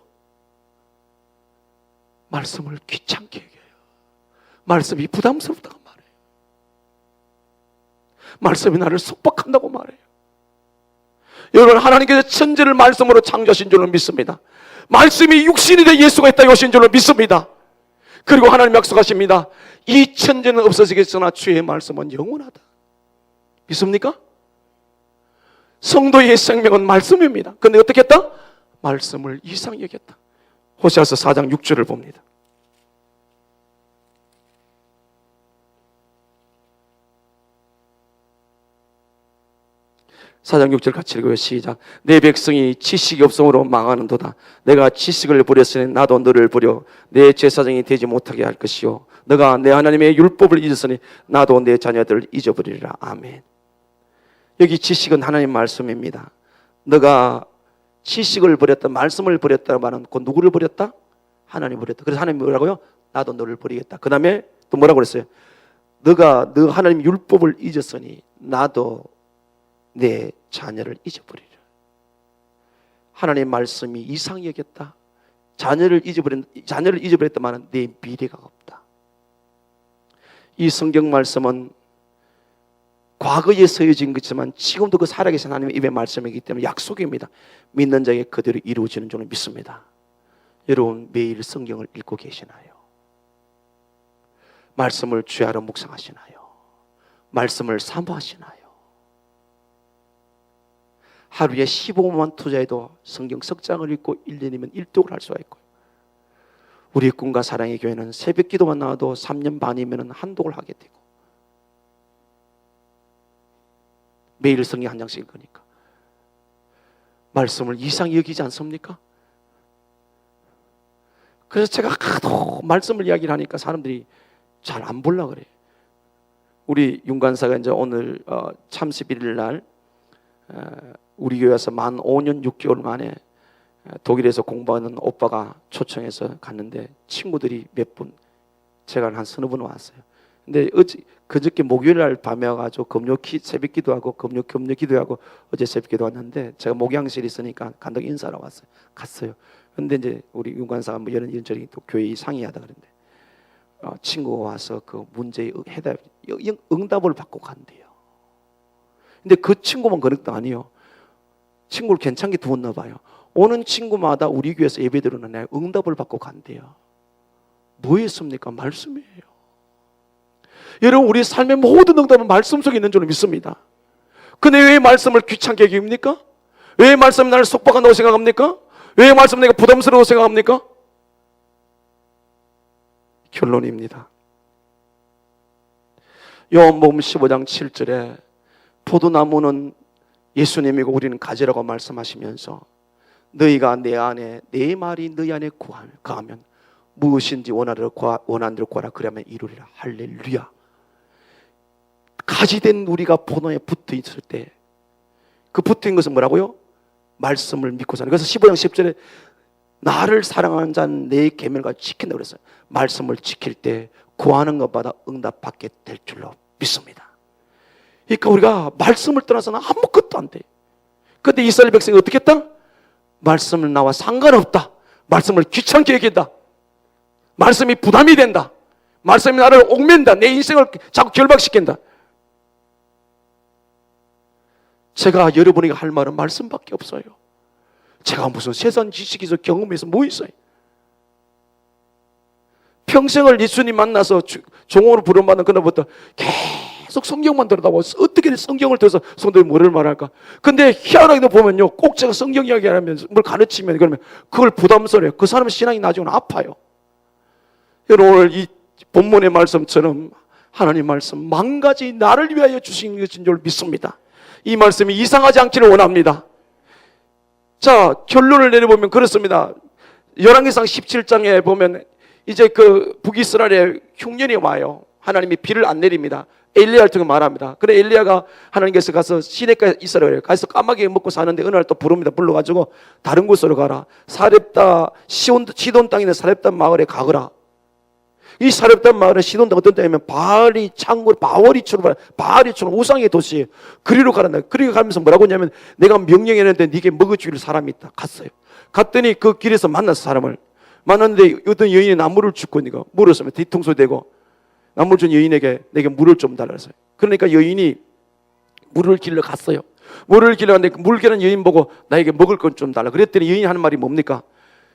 말씀을 귀찮게 얘기해요. 말씀이 부담스럽다고 말해요. 말씀이 나를 속박한다고 말해요. 여러분, 하나님께서 천지를 말씀으로 창조하신 줄로 믿습니다. 말씀이 육신이 되 예수가 이 땅에 오신 줄로 믿습니다. 그리고 하나님 약속하십니다. 이 천지는 없어지겠으나 주의 말씀은 영원하다. 믿습니까? 성도의 생명은 말씀입니다. 그런데 어떻게 했다? 말씀을 이상히 여겼다. 호세아서 4장 6절을 봅니다. 사장 6절 같이 읽어요. 시작. 내 백성이 지식이 없음으로 망하는도다. 내가 지식을 버렸으니 나도 너를 버려 내 제사장이 되지 못하게 할 것이요 너가 내 하나님의 율법을 잊었으니 나도 내 자녀들을 잊어버리리라. 아멘. 여기 지식은 하나님 말씀입니다. 너가 지식을 버렸다, 말씀을 버렸다는 말은 그 누구를 버렸다? 하나님 버렸다. 그래서 하나님이 뭐라고요? 나도 너를 버리겠다. 그 다음에 또 뭐라고 그랬어요? 너가 너 하나님 율법을 잊었으니 나도 내 자녀를 잊어버리라. 하나님 말씀이 이상히 여겼다. 자녀를 잊어버렸다마는 내 미래가 없다. 이 성경 말씀은 과거에 서여진 것이지만 지금도 그 살아계신 하나님의 입의 말씀이기 때문에 약속입니다. 믿는 자에게 그대로 이루어지는 줄을 믿습니다. 여러분, 매일 성경을 읽고 계시나요? 말씀을 주야로 묵상하시나요? 말씀을 사모하시나요? 하루에 15분만 투자해도 성경 석장을 읽고 1년이면 1독을 할 수가 있고요. 우리의 꿈과 사랑의 교회는 새벽 기도만 나와도 3년 반이면 한독을 하게 되고, 매일 성경 한 장씩 읽으니까 말씀을 이상히 여기지 않습니까? 그래서 제가 하도 말씀을 이야기를 하니까 사람들이 잘 안 보려고 그래요. 우리 윤관사가 이제 오늘 참 11일 날 우리 교회에서 만 5년 6개월 만에 독일에서 공부하는 오빠가 초청해서 갔는데 친구들이 몇 분, 제가 한 서너 분 왔어요. 근데 그저께 목요일 날 밤에 와가지고 새벽 기도하고 금요 기도하고 어제 새벽 기도 왔는데 제가 목양실에 있으니까 간다고 인사하러 왔어요. 갔어요. 근데 이제 우리 윤관사가 뭐 이런저런 또 교회 상의하다 그랬는데 친구가 와서 그 문제의 응답을 받고 간대요. 근데 그 친구만 그런 것도 아니에요. 친구를 괜찮게 두었나 봐요. 오는 친구마다 우리 교회에서 예배 드리는 날 응답을 받고 간대요. 뭐였습니까? 말씀이에요. 여러분, 우리 삶의 모든 응답은 말씀 속에 있는 줄 믿습니다. 근데 왜 말씀을 귀찮게 여깁니까? 왜 말씀이 나를 속박한다고 생각합니까? 왜 말씀 내가 부담스러워 생각합니까? 결론입니다. 요한복음 15장 7절에 포도나무는 예수님이고 우리는 가지라고 말씀하시면서 너희가 내 안에 내 말이 너희 안에 거하면 무엇인지 원하는 대로 구하라 그러면 이루리라. 할렐루야. 가지된 우리가 포도에 붙어 있을 때 그 붙어 있는 것은 뭐라고요? 말씀을 믿고 사는. 그래서 15장 10절에 나를 사랑하는 자는 내 계명을 지킨다고 그랬어요. 말씀을 지킬 때 구하는 것마다 응답받게 될 줄로 믿습니다. 그러니까 우리가 말씀을 떠나서는 아무것도 안 돼. 그런데 이스라엘 백성이 어떻게 했다? 말씀을 나와 상관없다. 말씀을 귀찮게 여긴다. 말씀이 부담이 된다. 말씀이 나를 옥맨다. 내 인생을 자꾸 결박시킨다. 제가 여러분에게 할 말은 말씀밖에 없어요. 제가 무슨 세상 지식에서 경험해서 뭐 있어요? 평생을 예수님 만나서 종으로 부름받는 그날부터 계속 성경만 들여다보고 어떻게 성경을 들어서 성도들이 뭐를 말할까? 근데 희한하게도 보면요, 꼭 제가 성경 이야기하면 뭘 가르치면 그러면 그걸 부담스러워요. 그 사람의 신앙이 나중에 아파요. 여러분, 오늘 이 본문의 말씀처럼 하나님 말씀 만 가지 나를 위하여 주신 것인 줄 믿습니다. 이 말씀이 이상하지 않기를 원합니다. 자, 결론을 내려보면 그렇습니다. 열왕기상 17장에 보면 이제 그 북이스라엘에 흉년이 와요. 하나님이 비를 안 내립니다. 엘리야를 통해 말합니다. 그래 엘리야가 하나님께서 가서 시내가에 있으라 그래요. 가서 까마귀 먹고 사는데 어느 날 또 부릅니다. 불러가지고 다른 곳으로 가라. 사렙다 시돈 땅에 있는 사렙다 마을에 가거라. 이 사렙다 마을은 시돈 땅 어떤 땅이면 바알이 우상의 도시예요. 그리로 가란다. 그리로 가면서 뭐라고 했냐면 내가 명령했는데 네게 먹어주길 사람이 있다. 갔어요. 갔더니 그 길에서 만났어. 사람을 만났는데 어떤 여인이 나무를 줍고 있는 거 물었으면 뒤통수 대고 나무를 준 여인에게 내게 물을 좀 달라 했어요. 그러니까 여인이 물을 길러 갔어요. 물을 길러 갔는데 물 길는 여인 보고 나에게 먹을 건 좀 달라. 그랬더니 여인이 하는 말이 뭡니까?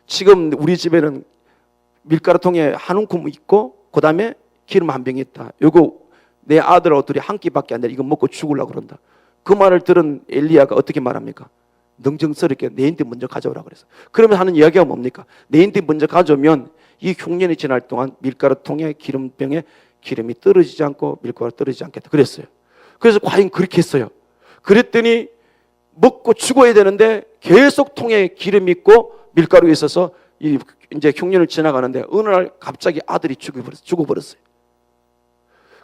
지금 우리 집에는 밀가루통에 한 움큼 있고 그 다음에 기름 한 병이 있다. 요거 내 아들하고 둘이 한 끼밖에 안 돼. 이거 먹고 죽으려고 그런다. 그 말을 들은 엘리야가 어떻게 말합니까? 능정스럽게 내인데 먼저 가져오라 그랬어. 그러면 하는 이야기가 뭡니까? 내인데 먼저 가져오면 이 흉년이 지날 동안 밀가루통에 기름병에 기름이 떨어지지 않고 밀가루가 떨어지지 않겠다 그랬어요. 그래서 과연 그렇게 했어요. 그랬더니 먹고 죽어야 되는데 계속 통에 기름이 있고 밀가루가 있어서 이제 흉년을 지나가는데 어느 날 갑자기 아들이 죽어버렸어요.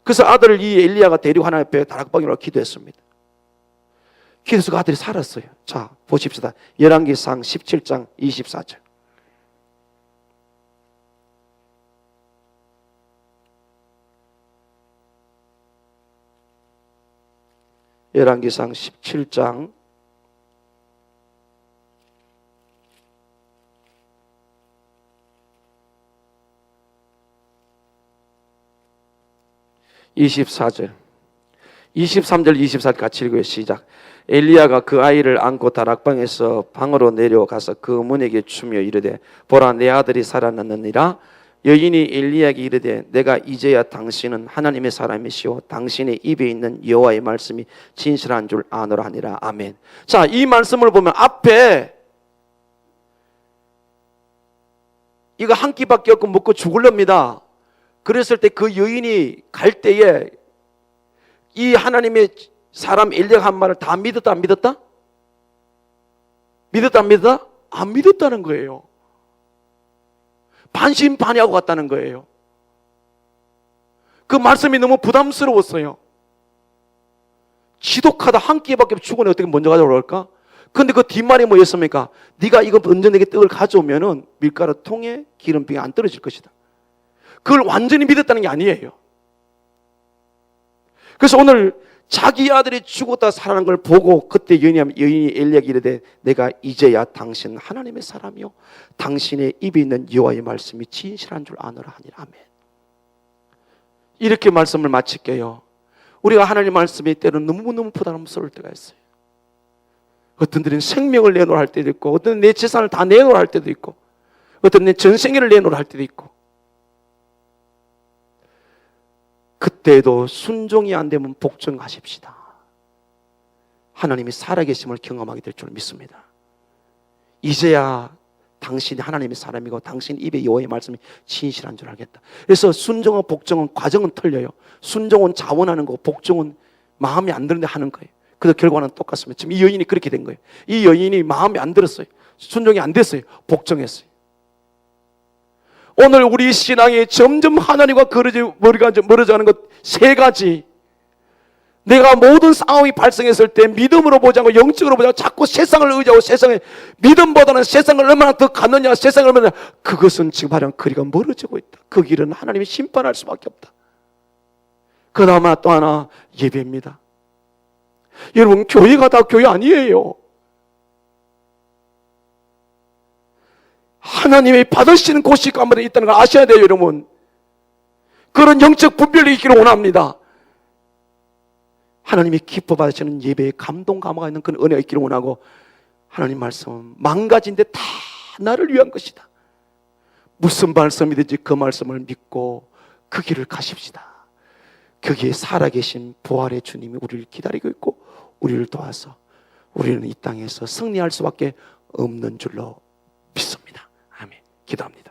그래서 아들을 이 엘리야가 데리고 하나님 앞에 다락방으로 기도했습니다. 기도해서 그 아들이 살았어요. 자, 보십시다. 열왕기상 17장 24절. 열왕기상 17장 24절 23절 24절 같이 읽어요. 시작. 엘리야가 그 아이를 안고 다락방에서 방으로 내려가서 그 문에게 추며 이르되 보라 내 아들이 살아났느니라. 여인이 엘리야에게 이르되 내가 이제야 당신은 하나님의 사람이시오 당신의 입에 있는 여호와의 말씀이 진실한 줄 아노라 하니라. 아멘. 자, 이 말씀을 보면 앞에 이거 한 끼밖에 없고 먹고 죽을랍니다. 그랬을 때 그 여인이 갈 때에 이 하나님의 사람 엘리야가 한 말을 다 믿었다 안 믿었다? 믿었다 안 믿었다? 안 믿었다는 거예요. 반신반의하고 갔다는 거예요. 그 말씀이 너무 부담스러웠어요. 지독하다, 한 끼밖에 죽으니 어떻게 먼저 가자고 그럴까? 근데 그 뒷말이 뭐였습니까? 네가 이거 먼저 내게 떡을 가져오면은 밀가루 통에 기름병이 안 떨어질 것이다. 그걸 완전히 믿었다는 게 아니에요. 그래서 오늘 자기 아들이 죽었다 살아난 걸 보고 그때 여인이 엘리야에게 이르되 내가 이제야 당신 하나님의 사람이요 당신의 입에 있는 여호와의 말씀이 진실한 줄 아노라 하니라. 아멘. 이렇게 말씀을 마칠게요. 우리가 하나님 말씀이 때로는 너무너무 부담스러울 때가 있어요. 어떤 들은 생명을 내놓으라 할 때도 있고, 어떤 내 재산을 다 내놓으라 할 때도 있고, 어떤 내 전생애를 내놓으라 할 때도 있고, 그때도 순종이 안 되면 복종하십시다. 하나님이 살아계심을 경험하게 될 줄 믿습니다. 이제야 당신이 하나님의 사람이고 당신 입에 여호와의 말씀이 진실한 줄 알겠다. 그래서 순종과 복종은 과정은 틀려요. 순종은 자원하는 거고 복종은 마음에 안 드는데 하는 거예요. 그래서 결과는 똑같습니다. 지금 이 여인이 그렇게 된 거예요. 이 여인이 마음에 안 들었어요. 순종이 안 됐어요. 복종했어요. 오늘 우리 신앙이 점점 하나님과 멀어져가는 것 세 가지. 내가 모든 상황이 발생했을 때 믿음으로 보지 않고 영적으로 보지 않고 자꾸 세상을 의지하고 세상에 믿음보다는 세상을 얼마나 더 갖느냐, 세상을 얼마나, 그것은 지금 하려면 거리가 멀어지고 있다. 그 길은 하나님이 심판할 수밖에 없다. 그 다음 또 하나 예배입니다. 여러분, 교회가 다 교회 아니에요. 하나님이 받으시는 곳이 가운데 있다는 걸 아셔야 돼요, 여러분. 그런 영적 분별이 있기를 원합니다. 하나님이 기뻐 받으시는 예배에 감동 감화가 있는 그런 은혜가 있기를 원하고, 하나님 말씀은 망가진 데 다 나를 위한 것이다. 무슨 말씀이든지 그 말씀을 믿고 그 길을 가십시다. 거기에 살아계신 부활의 주님이 우리를 기다리고 있고 우리를 도와서 우리는 이 땅에서 승리할 수밖에 없는 줄로 믿습니다. 아멘. 기도합니다.